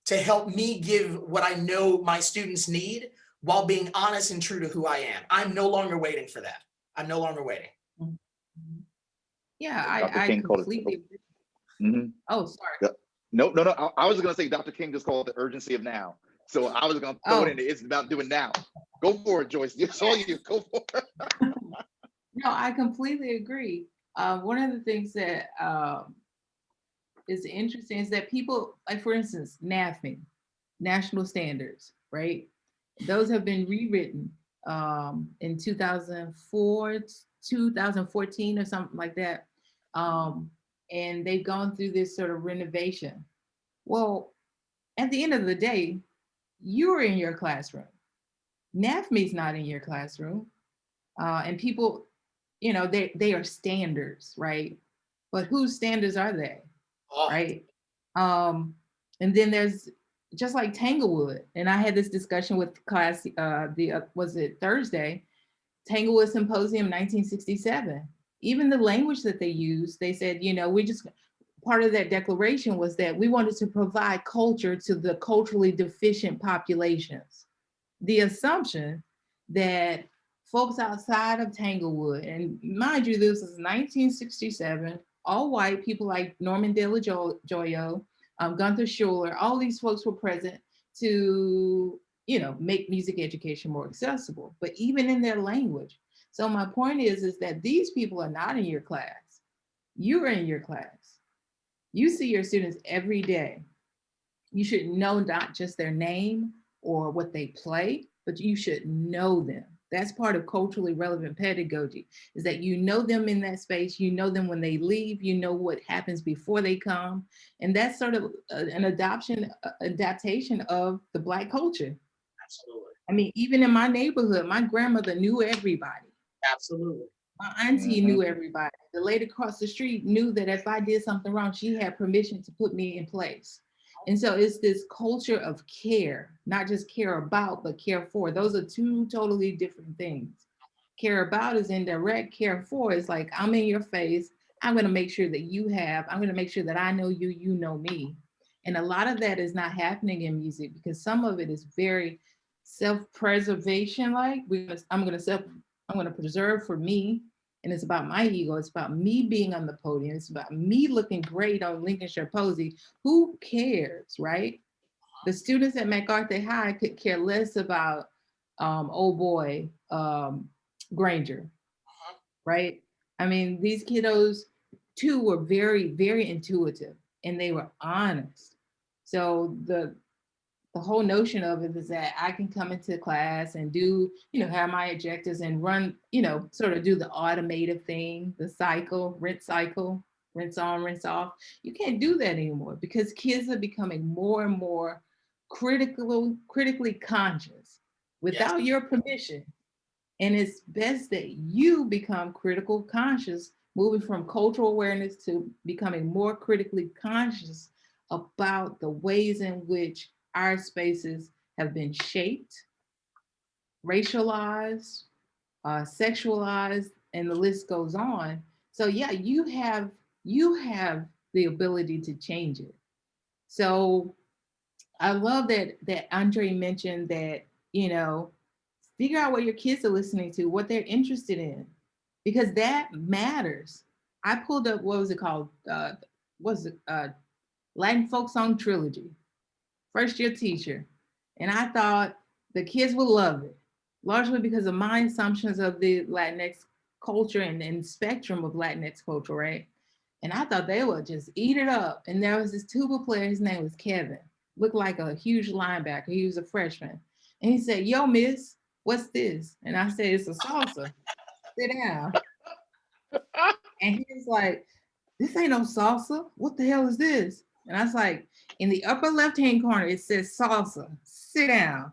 to help me give what I know my students need while being honest and true to who I am. I'm no longer waiting for that. I'm no longer waiting. Yeah, I completely agree. Mm-hmm. Oh, sorry. No. I was going to say Dr. King just called it the urgency of now. So I was going to throw it in. It's about doing now. Go for it, Joyce. It's all you. Go for it. No, I completely agree. One of the things that is interesting is that people, like for instance, NAFME, National Standards, right? Those have been rewritten in 2004, 2014 or something like that. And they've gone through this sort of renovation. Well, at the end of the day, you're in your classroom. NAFME's not in your classroom. And people, they are standards, right? But whose standards are they? Right. And then there's just like Tanglewood. And I had this discussion with class, was it Thursday? Tanglewood Symposium 1967. Even the language that they used, they said, part of that declaration was that we wanted to provide culture to the culturally deficient populations. The assumption that folks outside of Tanglewood, and mind you, this is 1967, all white people like Norman De La Gioia, Gunther Schuller, all these folks were present to, make music education more accessible, but even in their language. So my point is that these people are not in your class. You're in your class. You see your students every day. You should know not just their name or what they play, but you should know them. That's part of culturally relevant pedagogy, is that you know them in that space, you know them when they leave, you know what happens before they come. And that's sort of an adaptation of the Black culture. Absolutely. I mean, even in my neighborhood, my grandmother knew everybody. Absolutely. My auntie knew everybody. The lady across the street knew that if I did something wrong, she had permission to put me in place. And so it's this culture of care, not just care about, but care for. Those are two totally different things. Care about is indirect. Care for is like, I'm in your face. I'm going to make sure that I'm going to make sure that I know you, you know me. And a lot of that is not happening in music because some of it is very self-preservation. Like I'm going to preserve for me. and it's about my ego. It's about me being on the podium. It's about me looking great on Lincolnshire Posey. Who cares, right? The students at MacArthur High could care less about old boy Granger, right? I mean, these kiddos too were very, very intuitive, and they were honest. So the whole notion of it is that I can come into class and do, have my objectives and run, sort of do the automated thing, the cycle, rinse on, rinse off. You can't do that anymore because kids are becoming more and more critically conscious without your permission. And it's best that you become critical conscious, moving from cultural awareness to becoming more critically conscious about the ways in which our spaces have been shaped, racialized, sexualized, and the list goes on. So yeah, you have the ability to change it. So I love that Andre mentioned that, figure out what your kids are listening to, what they're interested in, because that matters. I pulled up, what was it called? Latin Folk Song Trilogy, first year teacher. And I thought the kids would love it, largely because of my assumptions of the Latinx culture and spectrum of Latinx culture, right? And I thought they would just eat it up. And there was this tuba player, his name was Kevin, looked like a huge linebacker. He was a freshman. And he said, "Yo, miss, what's this?" And I said, "It's a salsa. Sit down." And he was like, "This ain't no salsa. What the hell is this?" And I was like, "In the upper left-hand corner, it says salsa. Sit down."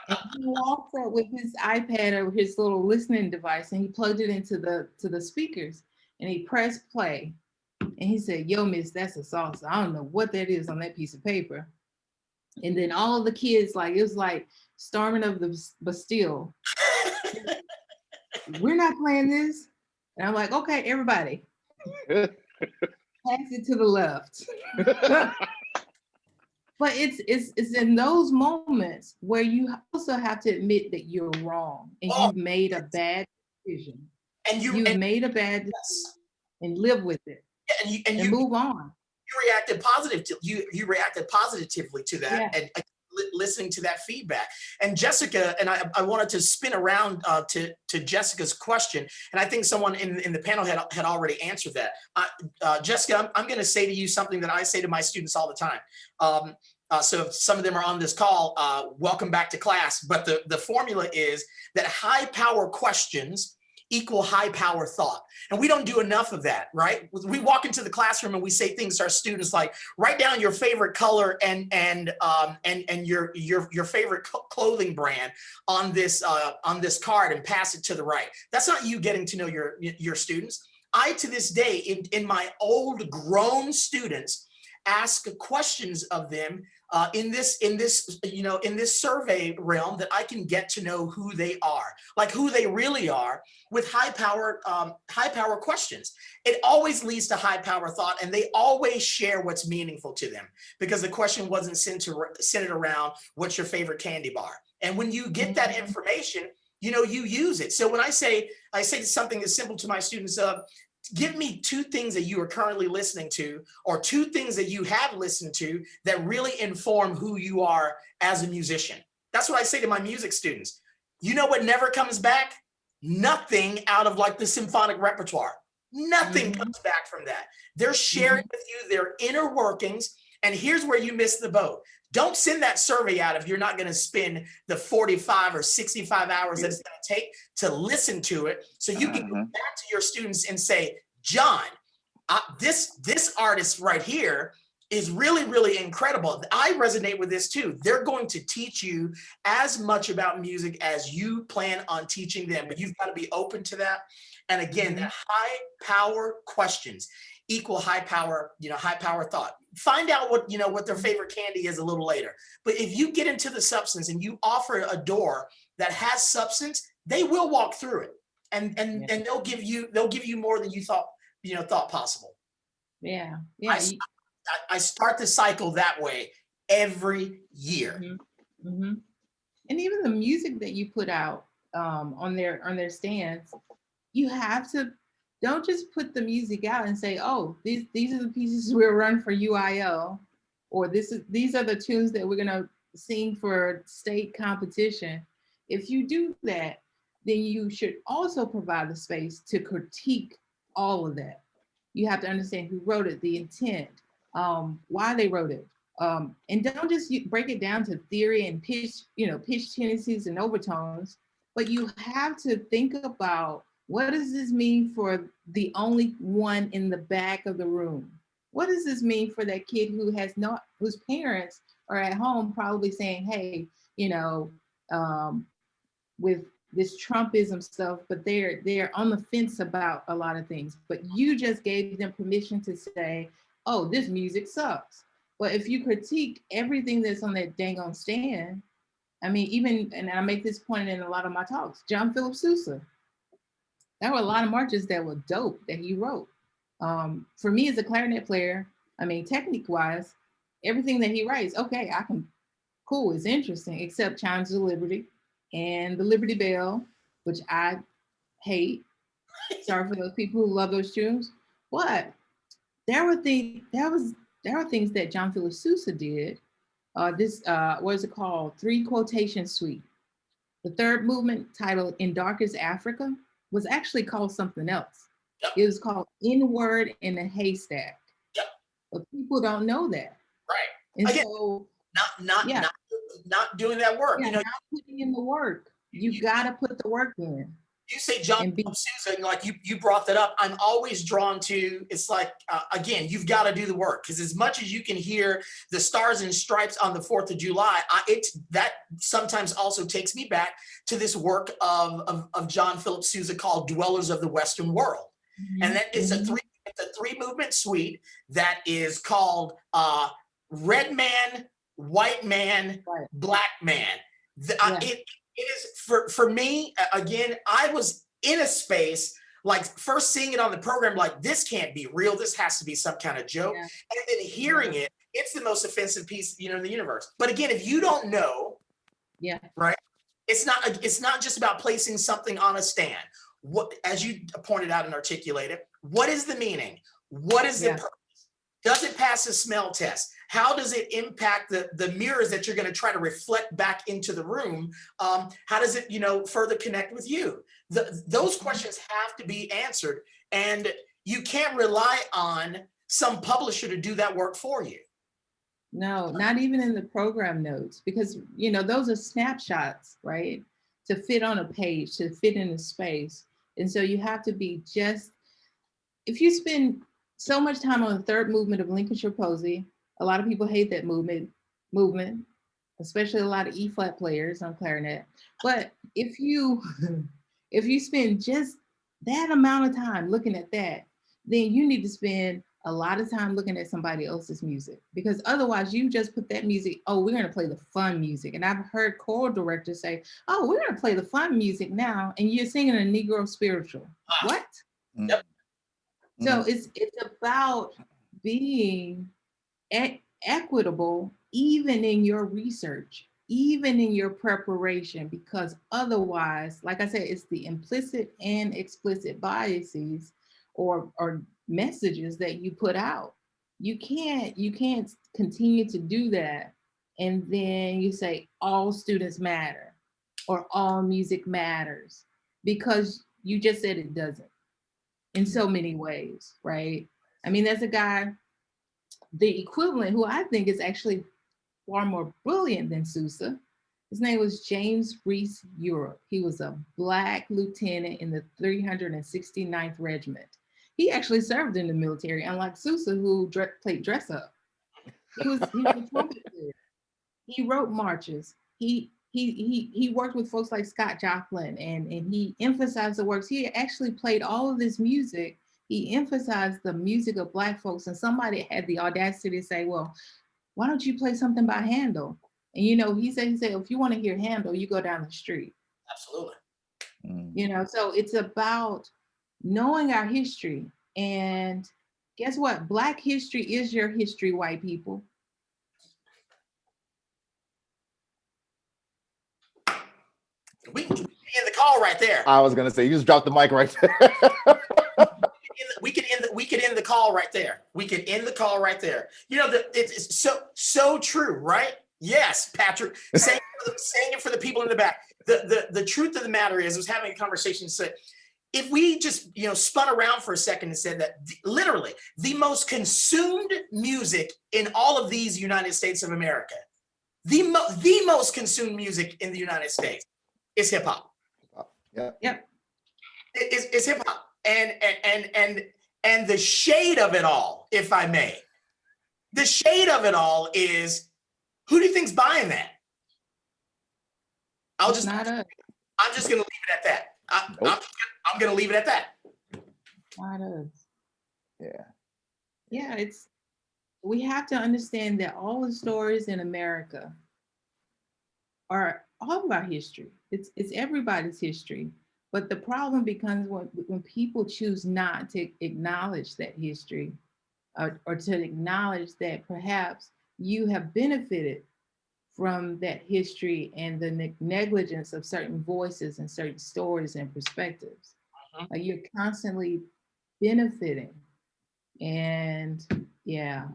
And he walked up with his iPad or his little listening device, and he plugged it into the speakers, and he pressed play. And he said, "Yo, miss, that's a salsa. I don't know what that is on that piece of paper." And then all of the kids, like, it was like storming of the Bastille. "We're not playing this." And I'm like, "Okay, everybody, pass it to the left." But it's in those moments where you also have to admit that you're wrong and you've made a bad decision. And you've made a bad decision and live with it and you move on. You reacted positively. You reacted positively to that, and listening to that feedback. And Jessica, and I wanted to spin around to Jessica's question, and I think someone in the panel had already answered that. Jessica, I'm going to say to you something that I say to my students all the time. So if some of them are on this call, welcome back to class. But the formula is that high power questions equal high power thought. And we don't do enough of that, right? We walk into the classroom and we say things to our students like, write down your favorite color and your favorite clothing brand on this card and pass it to the right. That's not you getting to know your students. I, to this day, in my old grown students, ask questions of them in this survey realm that I can get to know who they are, like who they really are, with high power questions. It always leads to high power thought, and they always share what's meaningful to them because the question wasn't centered around what's your favorite candy bar. And when you get that information, you use it. So when I say something as simple to my students of, give me two things that you are currently listening to, or two things that you have listened to that really inform who you are as a musician. That's what I say to my music students. You know what never comes back? Nothing out of like the symphonic repertoire. Nothing comes back from that. They're sharing with you their inner workings. And here's where you miss the boat. Don't send that survey out if you're not going to spend the 45 or 65 hours that it's going to take to listen to it. So you can go back to your students and say, John, this artist right here is really, really incredible. I resonate with this too. They're going to teach you as much about music as you plan on teaching them, but you've got to be open to that. And again, the high power questions equal high power thought. Find out what their favorite candy is a little later. But if you get into the substance and you offer a door that has substance, they will walk through it, and they'll give you more than you thought possible. Yeah. I start the cycle that way every year. And even the music that you put out on their stands, you have to, don't just put the music out and say, oh, these are the pieces we'll run for UIL, or these are the tunes that we're gonna sing for state competition. If you do that, then you should also provide the space to critique all of that. You have to understand who wrote it, the intent, why they wrote it. And don't just break it down to theory and pitch, pitch tendencies and overtones, but you have to think about, what does this mean for the only one in the back of the room? What does this mean for that kid whose parents are at home probably saying, hey, with this Trumpism stuff, but they're on the fence about a lot of things. But you just gave them permission to say, oh, this music sucks. But if you critique everything that's on that dang on stand, I mean, and I make this point in a lot of my talks, John Philip Sousa, there were a lot of marches that were dope that he wrote. For me as a clarinet player, I mean, technique wise, everything that he writes, okay, cool, it's interesting, except Chimes of Liberty and the Liberty Bell, which I hate. Sorry for those people who love those tunes. But there were things that John Philip Sousa did. What is it called? 3 Quotation Suite. The third movement, titled In Darkest Africa, was actually called something else. Yep. It was called N-Word in a Haystack. Yep. But people don't know that. Right. And Again, so not doing that work. not putting in the work. You gotta put the work in. You say John Philip Sousa, like you brought that up. I'm always drawn to, it's like, again, you've got to do the work, because as much as you can hear the Stars and Stripes on the 4th of July, that sometimes also takes me back to this work of John Philip Sousa called Dwellers of the Western World. Mm-hmm. And that is a 3 movement suite that is called Red Man, White Man, right. Black Man. It is for me, again, I was in a space, like first seeing it on the program, like this can't be real. This has to be some kind of joke. Yeah. And then hearing it, it's the most offensive piece, in the universe. But again, if you don't know, right, it's not just about placing something on a stand. What, as you pointed out and articulated, what is the meaning? What is the purpose? Does it pass a smell test? How does it impact the mirrors that you're going to try to reflect back into the room? How does it, further connect with you? Those questions have to be answered, and you can't rely on some publisher to do that work for you. No, not even in the program notes, because, those are snapshots, right? To fit on a page, to fit in a space. And so you have to be if you spend so much time on the third movement of Lincolnshire Posy, a lot of people hate that movement, especially a lot of E-flat players on clarinet. But if you spend just that amount of time looking at that, then you need to spend a lot of time looking at somebody else's music, because otherwise you just put that music, oh, we're going to play the fun music. And I've heard choral directors say, oh, we're going to play the fun music now, and you're singing a Negro spiritual. What? Yep. So it's about being equitable, even in your research, even in your preparation, because otherwise, like I said, it's the implicit and explicit biases or messages that you put out. You can't continue to do that and then you say all students matter or all music matters, because you just said it doesn't in so many ways, right? I mean, there's a guy, the equivalent, who I think is actually far more brilliant than Sousa. His name was James Reese Europe. He was a Black lieutenant in the 369th Regiment. He actually served in the military, unlike Sousa, who played dress up. He was a trumpet player. He wrote marches. He worked with folks like Scott Joplin, and he emphasized the works. He actually played all of this music. He emphasized the music of Black folks, and somebody had the audacity to say, well, why don't you play something by Handel? And he said, if you want to hear Handel, you go down the street. Absolutely. So it's about knowing our history. And guess what? Black history is your history, white people. We end the call right there. I was gonna say, you just dropped the mic right there. We could end the call right there. We could end the call right there. You know, it's so true, right? Yes, Patrick, saying it for the people in the back. The truth of the matter is, I was having a conversation. Said, if we just spun around for a second and said that literally the most consumed music in all of these United States of America, the most consumed music in the United States is hip hop. Yeah. Yep. It's hip hop. And the shade of it all, if I may, the shade of it all is, who do you think's buying that? I'm just going to leave it at that. I'm going to leave it at that. Not us. Yeah. Yeah, we have to understand that all the stories in America are all about history. It's everybody's history. But the problem becomes when people choose not to acknowledge that history, or to acknowledge that perhaps you have benefited from that history and the negligence of certain voices and certain stories and perspectives. You're constantly benefiting. And yeah.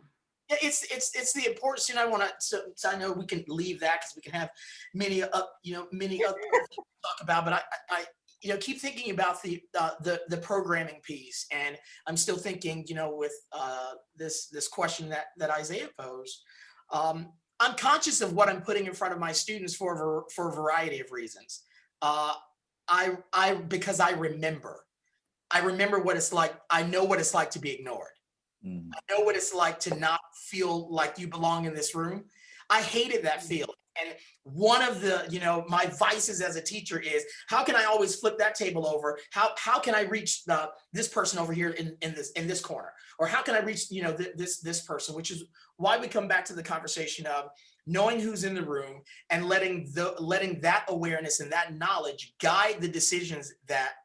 It's the importance, I want to, so I know we can leave that because we can have many other things to talk about, but I keep thinking about the programming piece, and I'm still thinking, with this question that Isaiah posed. I'm conscious of what I'm putting in front of my students for a variety of reasons. Because I remember what it's like. I know what it's like to be ignored. I know what it's like to not feel like you belong in this room. I hated that feeling. And one of the, my vices as a teacher is, how can I always flip that table over? How can I reach this person over here in this corner? Or how can I reach, this person? Which is why we come back to the conversation of knowing who's in the room and letting that awareness and that knowledge guide the decisions that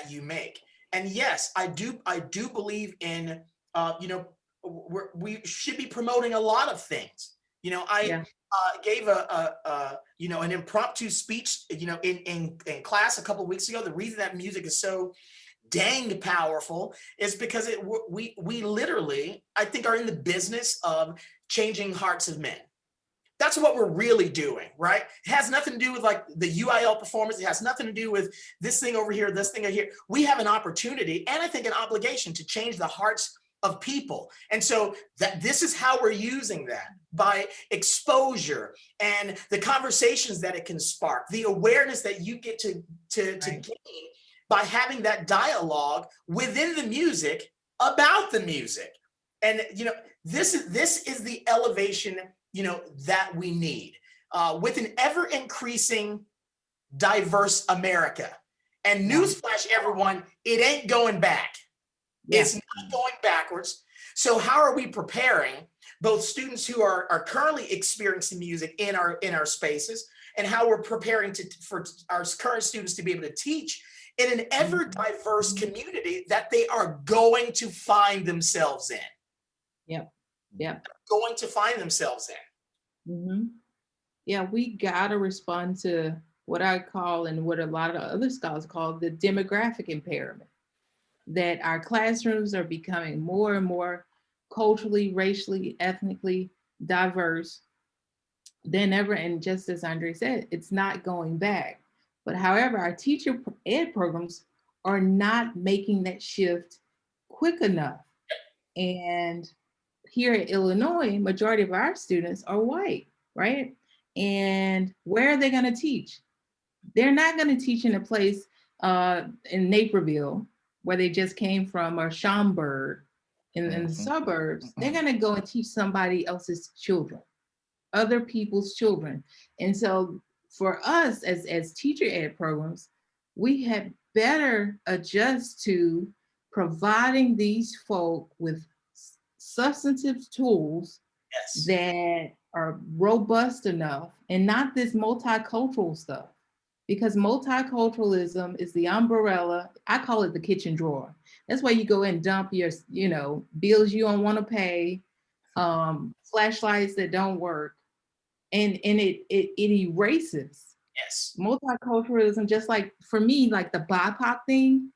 you make. And yes, I do believe in, we should be promoting a lot of things. I gave an impromptu speech, in class a couple of weeks ago. The reason that music is so dang powerful is because we literally, I think, are in the business of changing hearts of men. That's what we're really doing, right? It has nothing to do with like the UIL performance. It has nothing to do with this thing over here, this thing over here. We have an opportunity and I think an obligation to change the hearts of people. And so this is how we're using that, by exposure and the conversations that it can spark, the awareness that you get to gain by having that dialogue within the music about the music. And, this is the elevation, that we need with an ever increasing diverse America. And newsflash, everyone, it ain't going back. Yeah. It's not going backwards. So how are we preparing both students who are currently experiencing music in our spaces, and how we're preparing for our current students to be able to teach in an ever diverse community that they are going to find themselves in? Yeah. Going to find themselves in. Mm-hmm. Yeah, we gotta respond to what I call, and what a lot of other scholars call, the demographic impairment. That our classrooms are becoming more and more culturally, racially, ethnically diverse than ever. And just as Andre said, it's not going back. But however, our teacher ed programs are not making that shift quick enough. And here at Illinois, majority of our students are white, right? And where are they going to teach? They're not going to teach in a place in Naperville, where they just came from, or Schaumburg in the suburbs. They're going to go and teach somebody else's children, other people's children. And so for us as teacher ed programs, we had better adjust to providing these folk with substantive tools that are robust enough, and not this multicultural stuff. Because multiculturalism is the umbrella. I call it the kitchen drawer. That's why you go and dump your, bills you don't want to pay, flashlights that don't work, and it erases Yes. Multiculturalism, just like for me, like the BIPOC thing,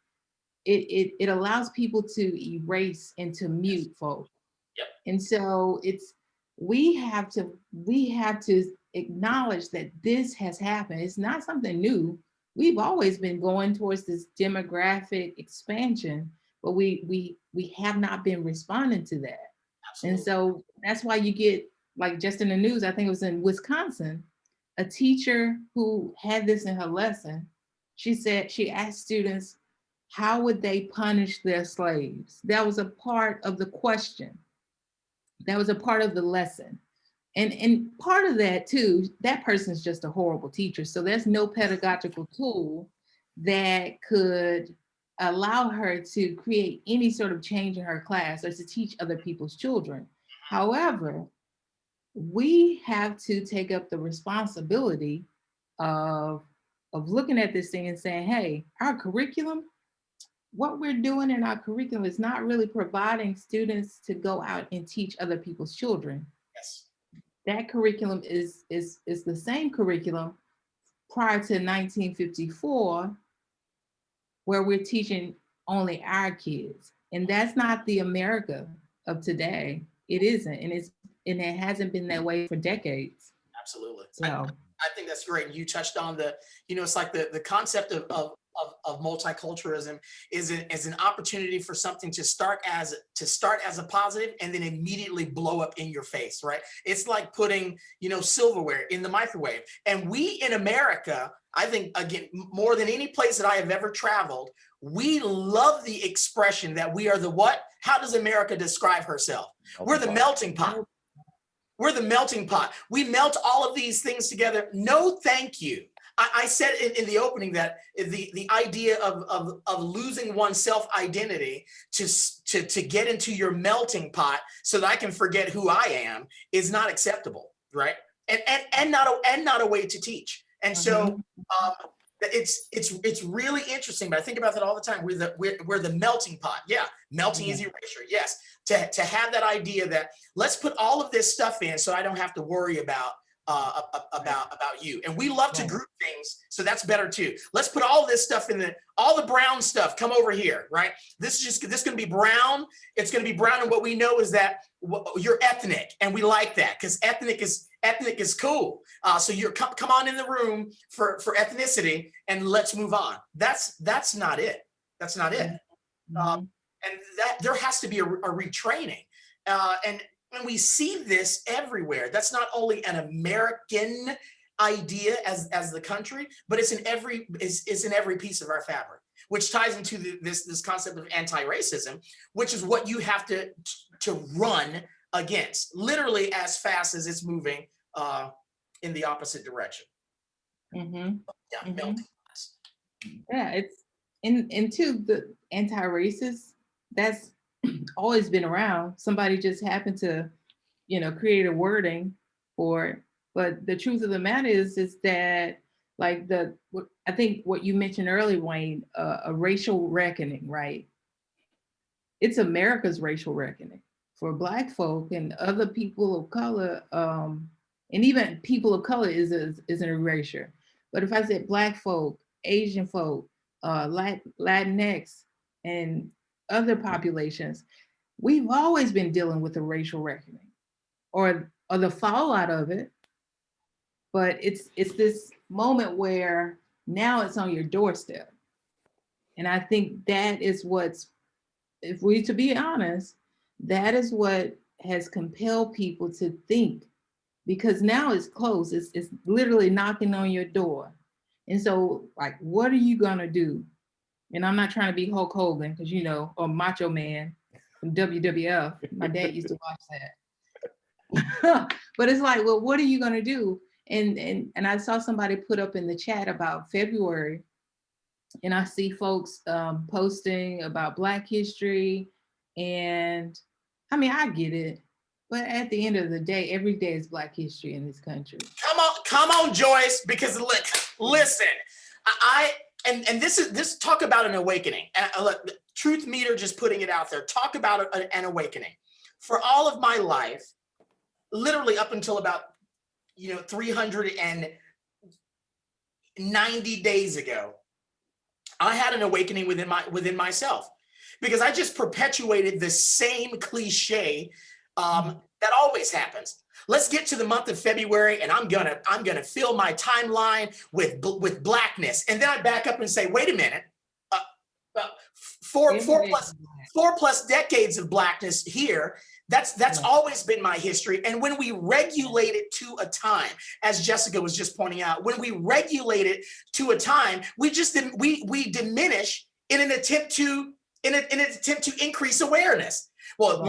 it allows people to erase and to mute folks. Yep. And so we have to acknowledge that this has happened. It's not something new. We've always been going towards this demographic expansion, but we have not been responding to that. Absolutely. And so that's why you get, like just in the news, I think it was in Wisconsin, a teacher who had this in her lesson. She said, she asked students, how would they punish their slaves? That was a part of the question. That was a part of the lesson. And part of that too, that person's just a horrible teacher. So there's no pedagogical tool that could allow her to create any sort of change in her class or to teach other people's children. However, we have to take up the responsibility of looking at this thing and saying, hey, our curriculum, what we're doing in our curriculum is not really providing students to go out and teach other people's children. Yes. That curriculum is the same curriculum prior to 1954, where we're teaching only our kids. And that's not the America of today. It isn't, and it hasn't been that way for decades. Absolutely. So I think that's great. And you touched on it's like the concept of multiculturalism is an opportunity for something to start as a positive and then immediately blow up in your face, right? It's like putting, silverware in the microwave. And we in America, I think, again, more than any place that I have ever traveled, we love the expression that we are the what? How does America describe herself? We're the melting pot. We're the melting pot. We melt all of these things together. No, thank you. I said in the opening that the idea of losing one's self-identity to get into your melting pot so that I can forget who I am is not acceptable, right? And not a way to teach. And so it's really interesting. But I think about that all the time. We're the melting pot. Yeah, melting is erasure. Yes, to have that idea that let's put all of this stuff in so I don't have to worry about you. And we love to group things, so that's better too. Let's put all this stuff in all the brown stuff, come over here, right? This is going to be brown. It's going to be brown, and what we know is that you're ethnic, and we like that because ethnic is cool. So you're come on in the room for ethnicity, and let's move on. That's not it. That's not it. And that there has to be a retraining, and we see this everywhere. That's not only an American idea as the country, but it's in every piece of our fabric, which ties into this concept of anti-racism, which is what you have to run against, literally as fast as it's moving in the opposite direction. Yeah, it's into the anti-racist. That's always been around. Somebody just happened to, create a wording for it. But the truth of the matter is that, like I think what you mentioned earlier, Wayne, a racial reckoning, right? It's America's racial reckoning for Black folk and other people of color, and even people of color is an erasure. But if I said Black folk, Asian folk, Latinx, and other populations, we've always been dealing with a racial reckoning or the fallout of it. But it's this moment where now it's on your doorstep. And I think that is if we to be honest, that is what has compelled people to think, because now it's close. It's literally knocking on your door. And so, like, what are you gonna do? And I'm not trying to be Hulk Hogan, because or Macho Man from WWF. My dad used to watch that. But it's like, well, what are you gonna do? And I saw somebody put up in the chat about February, and I see folks posting about Black history, and I mean, I get it, but at the end of the day, every day is Black history in this country. Come on, Joyce, because listen, and this talk about an awakening. Look, Truth Meter just putting it out there. Talk about an awakening. For all of my life, literally up until about 300 and 90 days ago, I had an awakening within myself, because I just perpetuated the same cliche that always happens. Let's get to the month of February, and I'm gonna fill my timeline with blackness, and then I back up and say, wait a minute, four plus decades of blackness here. That's always been my history. And when we regulate it to a time, as Jessica was just pointing out, when we regulate it to a time, we diminish in an attempt to increase awareness. Well,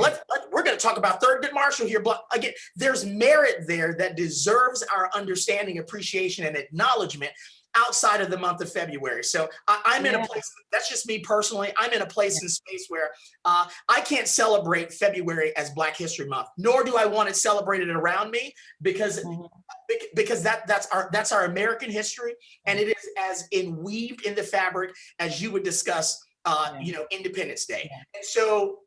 we're going to talk about Thurgood Marshall here, but again, there's merit there that deserves our understanding, appreciation, and acknowledgement outside of the month of February. So I'm in a place, that's just me personally, I'm in a place and space where I can't celebrate February as Black History Month, nor do I want it celebrated around me, because that's our American history, and it is as weaved in the fabric as you would discuss Independence Day. And so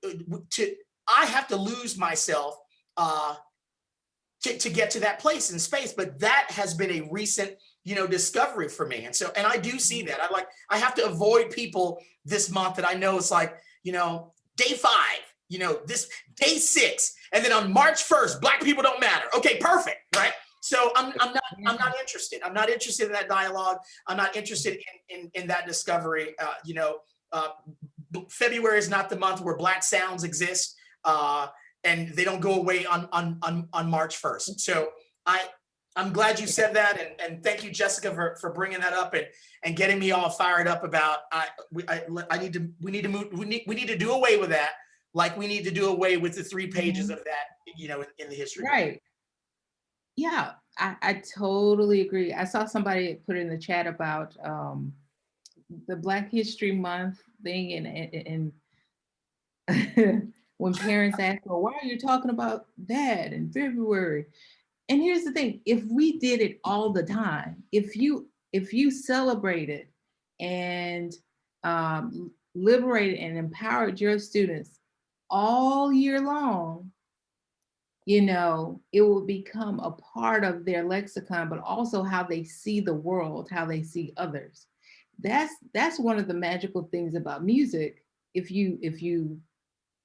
I have to lose myself to get to that place in space, but that has been a recent discovery for me. And I do see that. I have to avoid people this month that I know it's like, day 5, this day 6, and then on March 1st, Black people don't matter. Okay, perfect, right? So I'm not interested. I'm not interested in that dialogue. I'm not interested in that discovery. February is not the month where Black sounds exist, and they don't go away on March 1st. So I'm glad you said that, and thank you, Jessica, for bringing that up and getting me all fired up about. We need to do away with that, like we need to do away with the 3 pages of that, in the history. Right. Yeah, I totally agree. I saw somebody put in the chat about the Black History Month thing, and when parents ask, well, why are you talking about that in February? And here's the thing, if we did it all the time, if you celebrated and liberated and empowered your students all year long, it will become a part of their lexicon, but also how they see the world, how they see others. That's one of the magical things about music. If you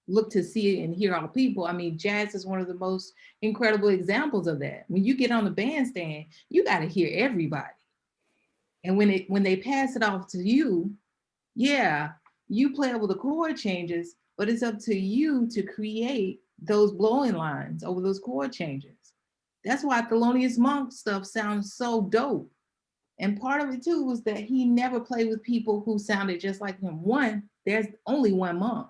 look to see and hear all people, I mean, jazz is one of the most incredible examples of that. When you get on the bandstand, you got to hear everybody. And when they pass it off to you, you play over the chord changes, but it's up to you to create those blowing lines over those chord changes. That's why Thelonious Monk stuff sounds so dope. And part of it too was that he never played with people who sounded just like him. One, there's only one Monk.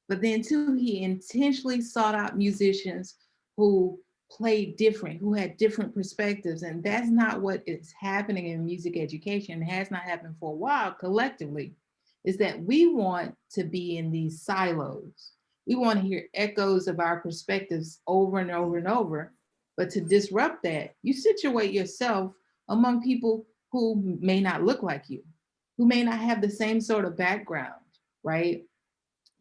But then 2, he intentionally sought out musicians who played different, who had different perspectives. And that's not what is happening in music education. It has not happened for a while collectively, is that we want to be in these silos. We want to hear echoes of our perspectives over and over and over. But to disrupt that, you situate yourself among people who may not look like you, who may not have the same sort of background, right?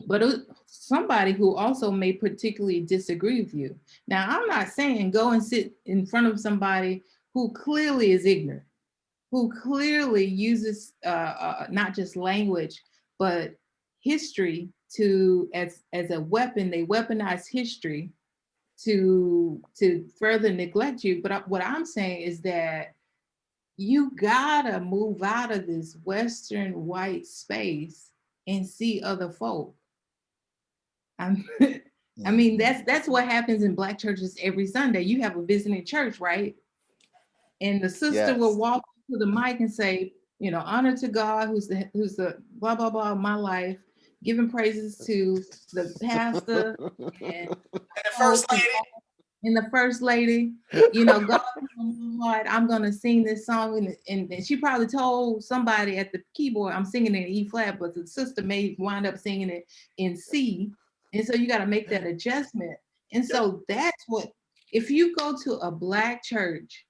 But somebody who also may particularly disagree with you. Now, I'm not saying go and sit in front of somebody who clearly is ignorant, who clearly uses not just language, but history as a weapon. They weaponize history to further neglect you. But what I'm saying is that you gotta move out of this Western white space and see other folk. I mean, that's what happens in Black churches every Sunday. You have a visiting church, right? And the sister will walk to the mic and say, honor to God, who's the blah, blah, blah of my life, giving praises to the pastor and the first lady. And the first lady, God, I'm gonna sing this song, and she probably told somebody at the keyboard, I'm singing in E flat, but the sister may wind up singing it in C, and so you got to make that adjustment. And so that's what, if you go to a Black church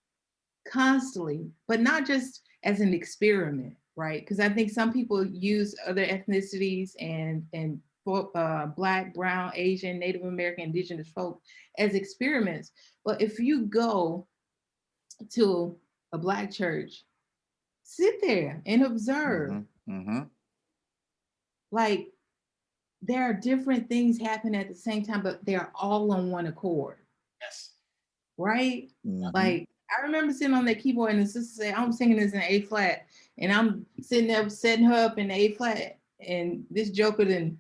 constantly, but not just as an experiment, right? Because I think some people use other ethnicities and Black, brown, Asian, Native American, indigenous folk as experiments. But if you go to a Black church, sit there and observe. Like, there are different things happening at the same time, but they're all on one accord. Yes. Right? Like, I remember sitting on that keyboard and the sister said, I'm singing this in A flat. And I'm sitting there setting her up in A flat. And this joker then,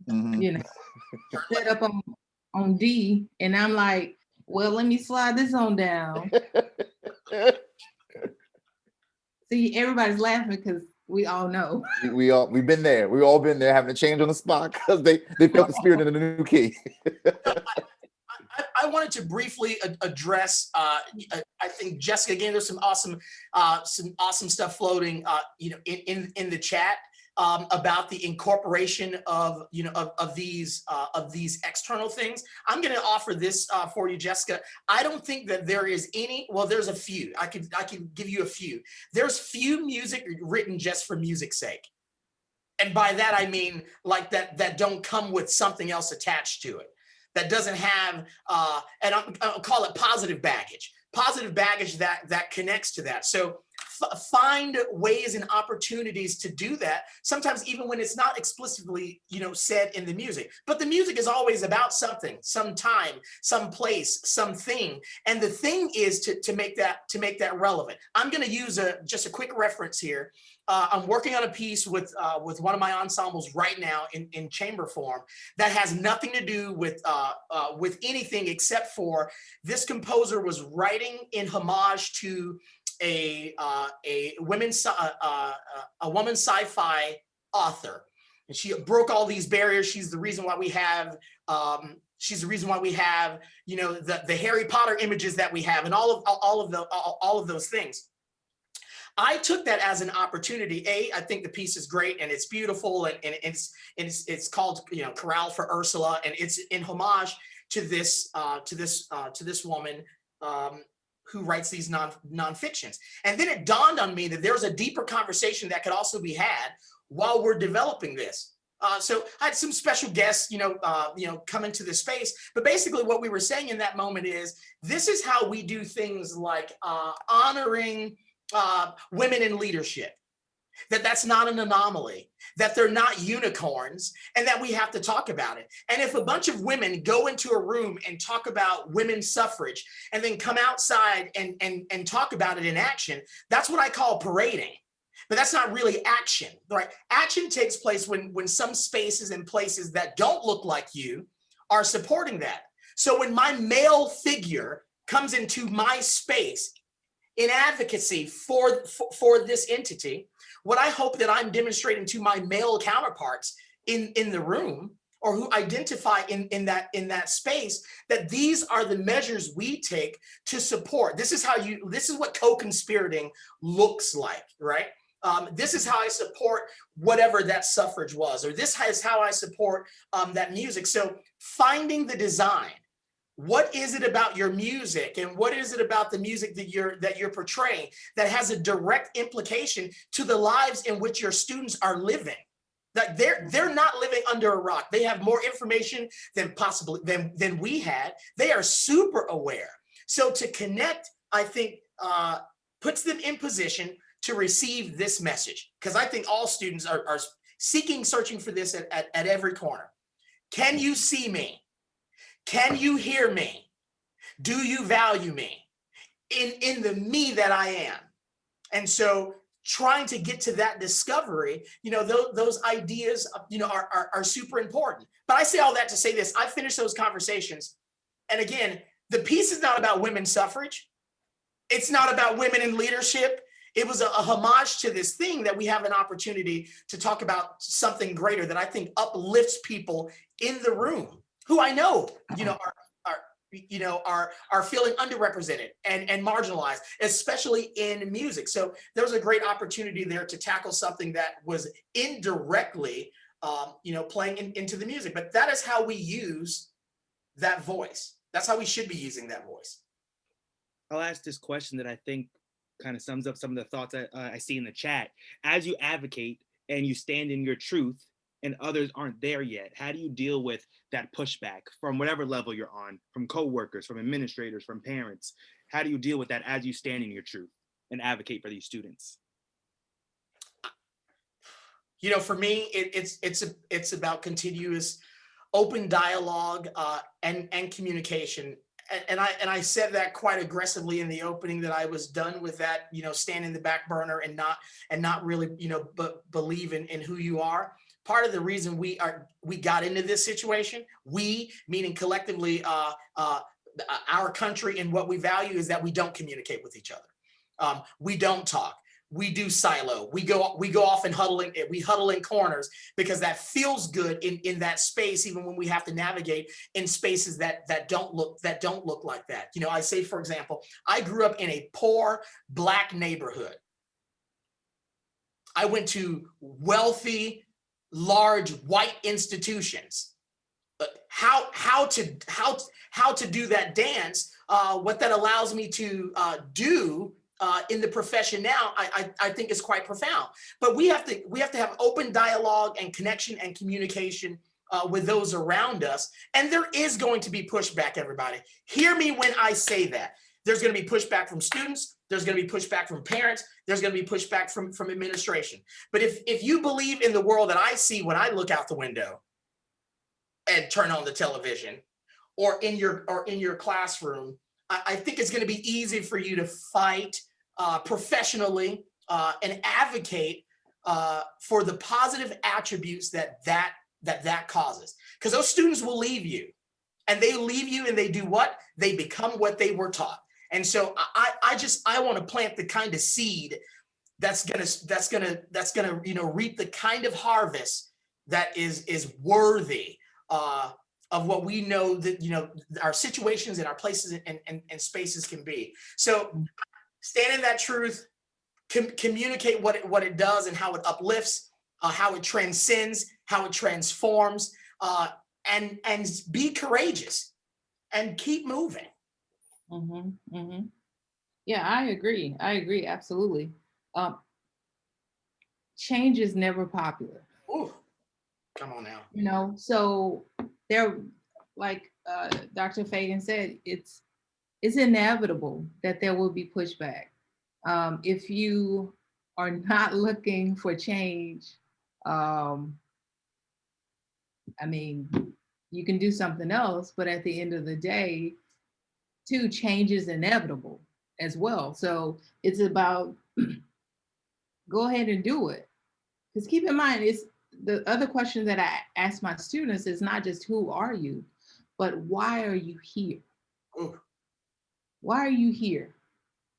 you know, set up on D. And I'm like, well, let me slide this on down. See, everybody's laughing because we all know. We've been there. We've all been there having to change on the spot because they felt the spirit in the new key. I wanted to briefly address. I think Jessica, again, there's some awesome stuff floating, in the chat about the incorporation of these external things. I'm going to offer this for you, Jessica. I don't think that there is any. Well, there's a few. I could give you a few. There's few music written just for music's sake, and by that I mean like that don't come with something else attached to it. That doesn't have, and I'll call it positive baggage that connects to that. So find ways and opportunities to do that. Sometimes even when it's not explicitly, said in the music, but the music is always about something, some time, some place, something. And the thing is to make that relevant. I'm going to use just a quick reference here. I'm working on a piece with one of my ensembles right now in chamber form that has nothing to do with anything except for this composer was writing in homage to a woman sci-fi author, and she broke all these barriers. She's the reason why we have the Harry Potter images that we have, and all of those things. I took that as an opportunity. I think the piece is great and it's beautiful, and it's called Chorale for Ursula, and it's in homage to this woman who writes these nonfictions. And then it dawned on me that there's a deeper conversation that could also be had while we're developing this. So I had some special guests, come into this space. But basically what we were saying in that moment is, this is how we do things like honoring women in leadership. That's not an anomaly, that they're not unicorns, and that we have to talk about it. And if a bunch of women go into a room and talk about women's suffrage and then come outside and talk about it in action, that's what I call parading. But that's not really action, right? Action takes place when some spaces and places that don't look like you are supporting that. So when my male figure comes into my space in advocacy for this entity, what I hope that I'm demonstrating to my male counterparts in the room, or who identify in that space, that these are the measures we take to support. This is what co-conspirating looks like, right? This is how I support whatever that suffrage was, or this is how I support that music. So finding the design. What is it about your music, and what is it about the music that you're portraying that has a direct implication to the lives in which your students are living? That they're not living under a rock. They have more information than we had. They are super aware. So to connect, I think, puts them in position to receive this message, because I think all students are searching for this at every corner. Can you see me? Can you hear me? Do you value me in the me that I am? And so trying to get to that discovery, those ideas, are super important. But I say all that to say this: I finished those conversations. And again, the piece is not about women's suffrage. It's not about women in leadership. It was a homage to this thing that we have an opportunity to talk about something greater that I think uplifts people in the room, who I know, are feeling underrepresented and marginalized, especially in music. So there was a great opportunity there to tackle something that was indirectly, playing into the music. But that is how we use that voice. That's how we should be using that voice. I'll ask this question that I think kind of sums up some of the thoughts I see in the chat. As you advocate and you stand in your truth, and others aren't there yet, how do you deal with that pushback from whatever level you're on, from coworkers, from administrators, from parents? How do you deal with that as you stand in your truth? and advocate for these students? You know, for me, it's about continuous open dialogue and communication. And I said that quite aggressively in the opening, that I was done with that, you know, stand in the back burner and not really, you know, but believe in who you are. Part of the reason we got into this situation, we meaning collectively, our country and what we value, is that we don't communicate with each other. We don't talk. We do silo. We go off and we huddle in corners, because that feels good in that space, even when we have to navigate in spaces that don't look like that. You know, I say, for example, I grew up in a poor Black neighborhood. I went to wealthy, large white institutions. But how to do that dance? What that allows me to do in the profession now, I think is quite profound. But we have to have open dialogue and connection and communication with those around us. And there is going to be pushback, everybody. Hear me when I say that. There's going to be pushback from students. There's going to be pushback from parents. There's going to be pushback from administration. But if you believe in the world that I see when I look out the window and turn on the television, or in your classroom, I think it's going to be easy for you to fight professionally and advocate for the positive attributes that causes. Because those students will leave you, and they leave you, and they do what? They become what they were taught. And so I want to plant the kind of seed that's gonna you know, reap the kind of harvest that is worthy of what we know that, you know, our situations and our places and spaces can be. So stand in that truth, communicate what it does and how it uplifts, how it transcends, how it transforms, and be courageous and keep moving. Mm-hmm, mm-hmm. Yeah, I agree. Absolutely. Change is never popular. Ooh, come on now. You know, so there, like Dr. Fagan said, it's inevitable that there will be pushback. If you are not looking for change, I mean, you can do something else, but at the end of the day, too, change is inevitable as well. So it's about go ahead and do it. Because keep in mind, it's the other question that I ask my students is not just who are you, but why are you here? Ooh. Why are you here?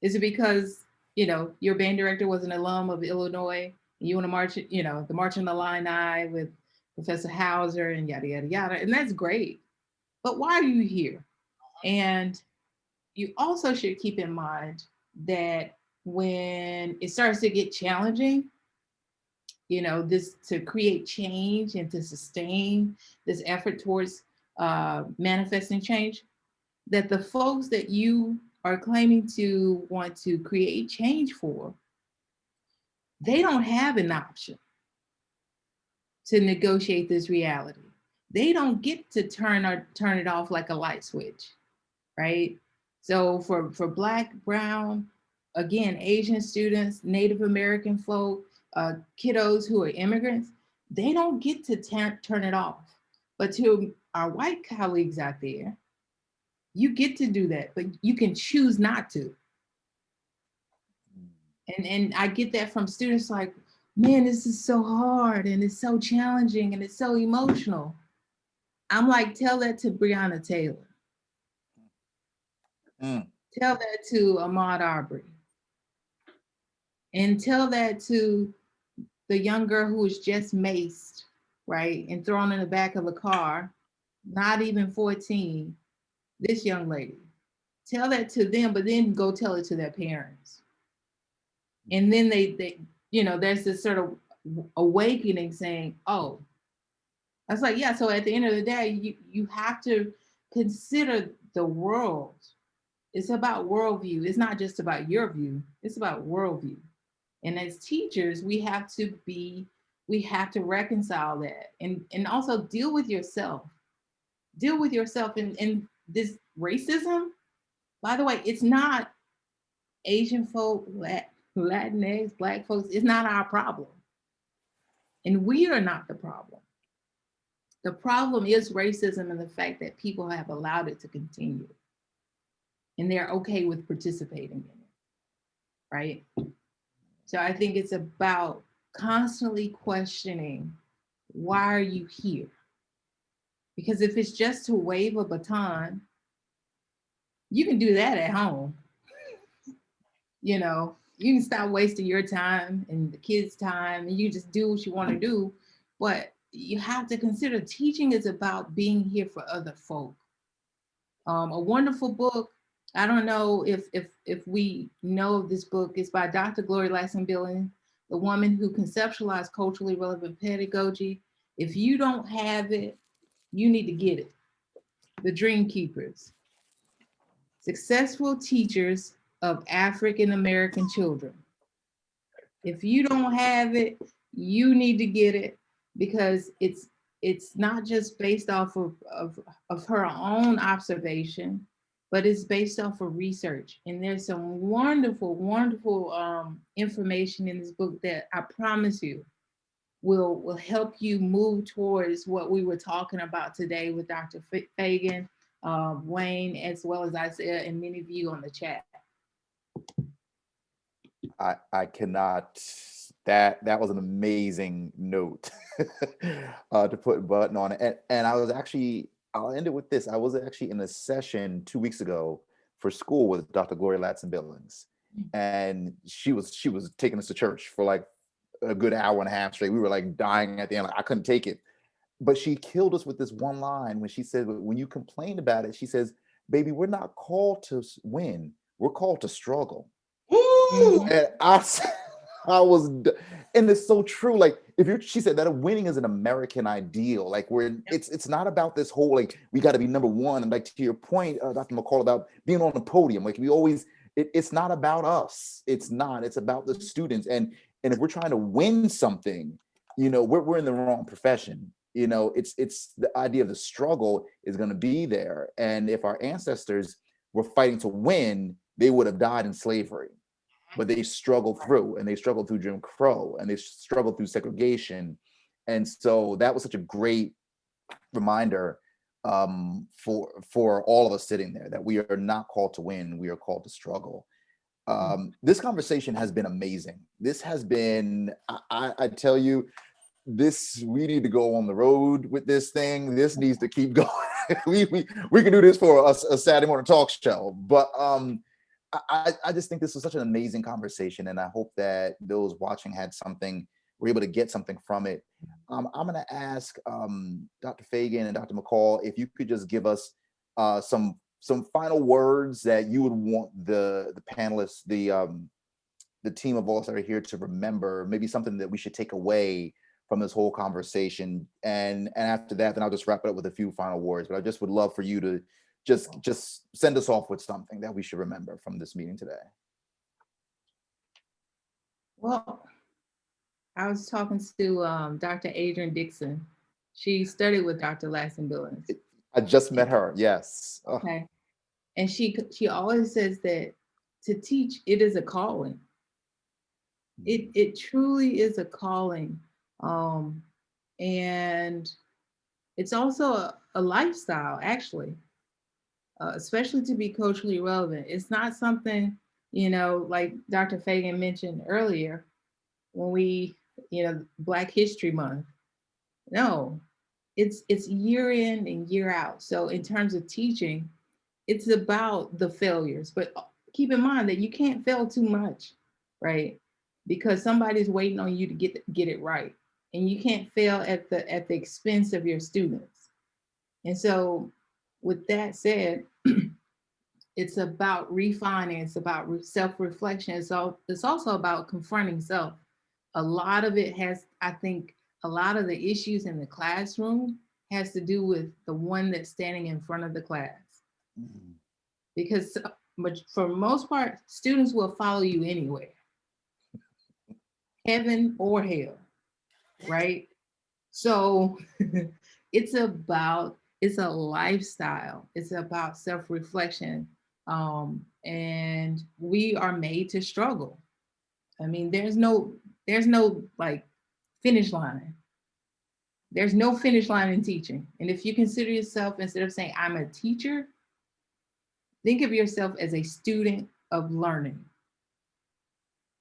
Is it because, you know, your band director was an alum of Illinois and you want to march, you know, the March on the Illini with Professor Hauser and yada, yada, yada. And that's great. But why are you here? And you also should keep in mind that when it starts to get challenging, you know, this to create change and to sustain this effort towards manifesting change, that the folks that you are claiming to want to create change for, they don't have an option to negotiate this reality. They don't get to turn it off like a light switch, right? So for Black, Brown, again, Asian students, Native American folk, kiddos who are immigrants, they don't get to turn it off. But to our white colleagues out there, you get to do that, but you can choose not to. And I get that from students like, man, this is so hard and it's so challenging and it's so emotional. I'm like, tell that to Breonna Taylor. Tell that to Ahmaud Arbery. And tell that to the young girl who was just maced, right? And thrown in the back of a car, not even 14, this young lady. Tell that to them, but then go tell it to their parents. And then they you know, there's this sort of awakening saying, oh, I was like, yeah, so at the end of the day, you have to consider the world. It's about worldview. It's not just about your view, it's about worldview. And as teachers, we have to reconcile that and also deal with yourself. Deal with yourself. And this racism, by the way, it's not Asian folk, Latinx, Black folks, it's not our problem. And we are not the problem. The problem is racism and the fact that people have allowed it to continue. And they're okay with participating in it, right? So I think it's about constantly questioning, why are you here? Because if it's just to wave a baton, you can do that at home. You know, you can stop wasting your time and the kids' time, and you just do what you want to do. But you have to consider teaching is about being here for other folk. A wonderful book. I don't know if we know of this book. It's by Dr. Gloria Ladson-Billings, the woman who conceptualized culturally relevant pedagogy. If you don't have it, you need to get it. The Dream Keepers. Successful Teachers of African American Children. If you don't have it, you need to get it, because it's not just based off of her own observation, but it's based off of research. And there's some wonderful, wonderful information in this book that I promise you will help you move towards what we were talking about today with Dr. Fagan, Wayne, as well as Isaiah, and many of you on the chat. I cannot, that was an amazing note to put a button on it. And I was actually, I'll end it with this. I was actually in a session 2 weeks ago for school with Dr. Gloria Ladson-Billings. And she was taking us to church for like a good hour and a half straight. We were like dying at the end. Like, I couldn't take it. But she killed us with this one line when she said, when you complain about it, she says, baby, we're not called to win. We're called to struggle. Ooh. And and it's so true. Like, she said that winning is an American ideal. Like, it's not about this whole, like, we got to be number one. And like, to your point, Dr. McCall, about being on the podium, like, we always, it's not about us. It's about the students. And if we're trying to win something, you know, we're in the wrong profession. You know, it's the idea of the struggle is going to be there. And if our ancestors were fighting to win, they would have died in slavery. But they struggled through, and they struggled through Jim Crow, and they struggled through segregation. And so that was such a great reminder for all of us sitting there, that we are not called to win, we are called to struggle. This conversation has been amazing. This has been, I tell you, we need to go on the road with this thing. This needs to keep going. we can do this for a Saturday morning talk show. But I just think this was such an amazing conversation, and I hope that those watching were able to get something from it. I'm going to ask Dr. Fagan and Dr. McCall if you could just give us some final words that you would want the panelists, the team of us that are here to remember, maybe something that we should take away from this whole conversation. And after that, then I'll just wrap it up with a few final words. But I just would love for you to just send us off with something that we should remember from this meeting today. Well, I was talking to Dr. Adrienne Dixon. She studied with Dr. Ladson-Billings. I just met her, yes. Okay. And she always says that to teach, it is a calling. It truly is a calling. And it's also a lifestyle, actually, especially to be culturally relevant. It's not something, you know, like Dr. Fagan mentioned earlier, when Black History Month. No, it's year in and year out. So in terms of teaching, it's about the failures, but keep in mind that you can't fail too much, right? Because somebody's waiting on you to get it right. And you can't fail at the expense of your students. And so with that said, it's about refining, it's about self-reflection. So it's also about confronting self. A lot of it a lot of the issues in the classroom has to do with the one that's standing in front of the class. Mm-hmm. Because for the most part, students will follow you anywhere, heaven or hell, right? So it's a lifestyle. It's about self-reflection. And we are made to struggle. I mean, there's no like finish line. There's no finish line in teaching. And if you consider yourself, instead of saying I'm a teacher, think of yourself as a student of learning.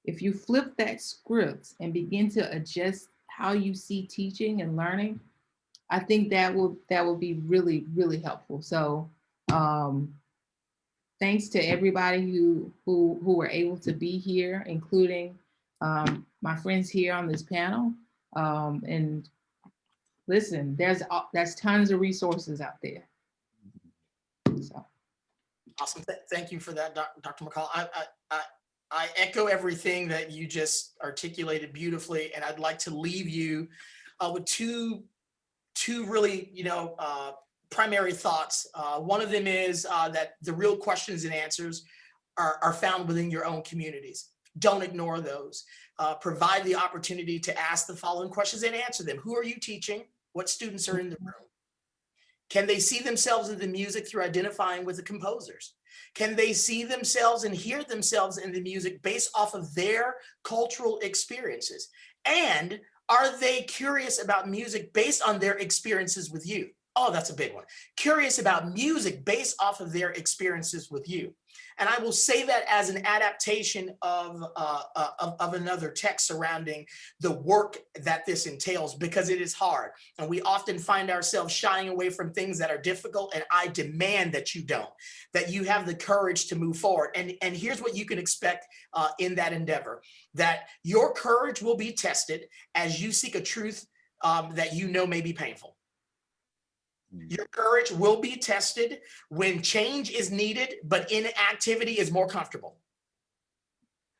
If you flip that script and begin to adjust how you see teaching and learning, I think that will be really, really helpful. So thanks to everybody who were able to be here, including my friends here on this panel. And listen, there's tons of resources out there. So. Awesome. Thank you for that, Dr. McCall. I echo everything that you just articulated beautifully, and I'd like to leave you with two really, primary thoughts. One of them is that the real questions and answers are found within your own communities. Don't ignore those. Provide the opportunity to ask the following questions and answer them. Who are you teaching? What students are in the room? Can they see themselves in the music through identifying with the composers? Can they see themselves and hear themselves in the music based off of their cultural experiences? And are they curious about music based on their experiences with you? Oh, that's a big one. Curious about music based off of their experiences with you. And I will say that as an adaptation of another text surrounding the work that this entails, because it is hard. And we often find ourselves shying away from things that are difficult. And I demand that you don't, that you have the courage to move forward. And here's what you can expect in that endeavor, that your courage will be tested as you seek a truth that you know may be painful. Your courage will be tested when change is needed, but inactivity is more comfortable.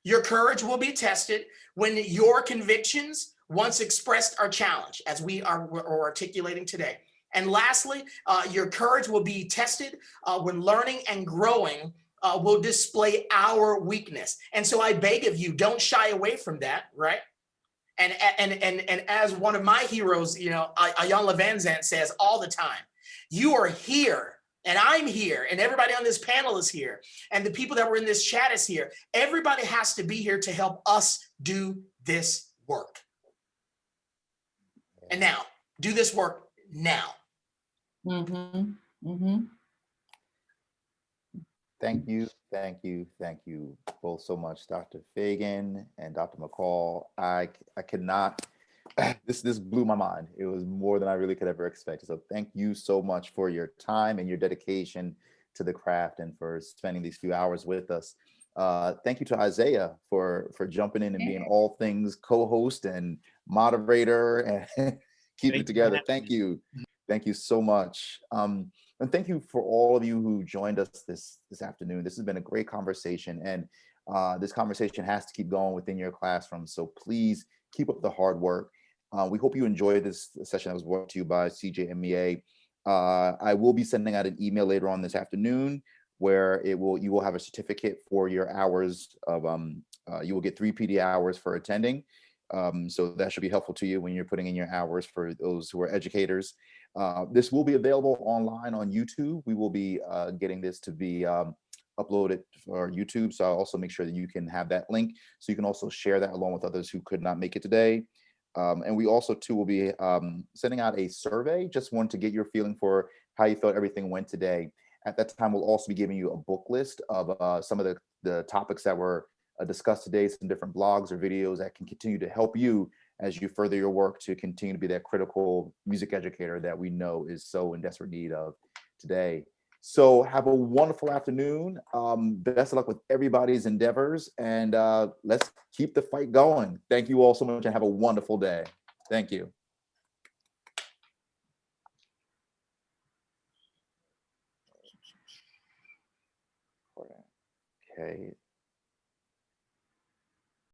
Your courage will be tested when your convictions, once expressed, are challenged, as we're articulating today. And lastly, your courage will be tested when learning and growing will display our weakness. And so I beg of you, don't shy away from that, right? And as one of my heroes, Iyanla Vanzant says all the time, you are here and I'm here and everybody on this panel is here and the people that were in this chat is here. Everybody has to be here to help us do this work. And now, do this work now. Thank you both so much, Dr. Fagan and Dr. McCall. I cannot, this blew my mind. It was more than I really could ever expect. So thank you so much for your time and your dedication to the craft and for spending these few hours with us. Thank you to Isaiah for jumping in and being all things co-host and moderator and keeping it together. Thank you. Thank you so much. And thank you for all of you who joined us this afternoon. This has been a great conversation, and this conversation has to keep going within your classroom. So please keep up the hard work. We hope you enjoyed this session that was brought to you by CJMEA. I will be sending out an email later on this afternoon where you will have a certificate for your hours of, you will get 3 PD hours for attending. So that should be helpful to you when you're putting in your hours for those who are educators. This will be available online on YouTube. We will be getting this to be uploaded for YouTube. So I'll also make sure that you can have that link. So you can also share that along with others who could not make it today. And we also too will be sending out a survey. Just wanted to get your feeling for how you thought everything went today. At that time, we'll also be giving you a book list of some of the topics that were discussed today, some different blogs or videos that can continue to help you as you further your work to continue to be that critical music educator that we know is so in desperate need of today. So have a wonderful afternoon. Best of luck with everybody's endeavors, and let's keep the fight going. Thank you all so much and have a wonderful day. Thank you. Okay.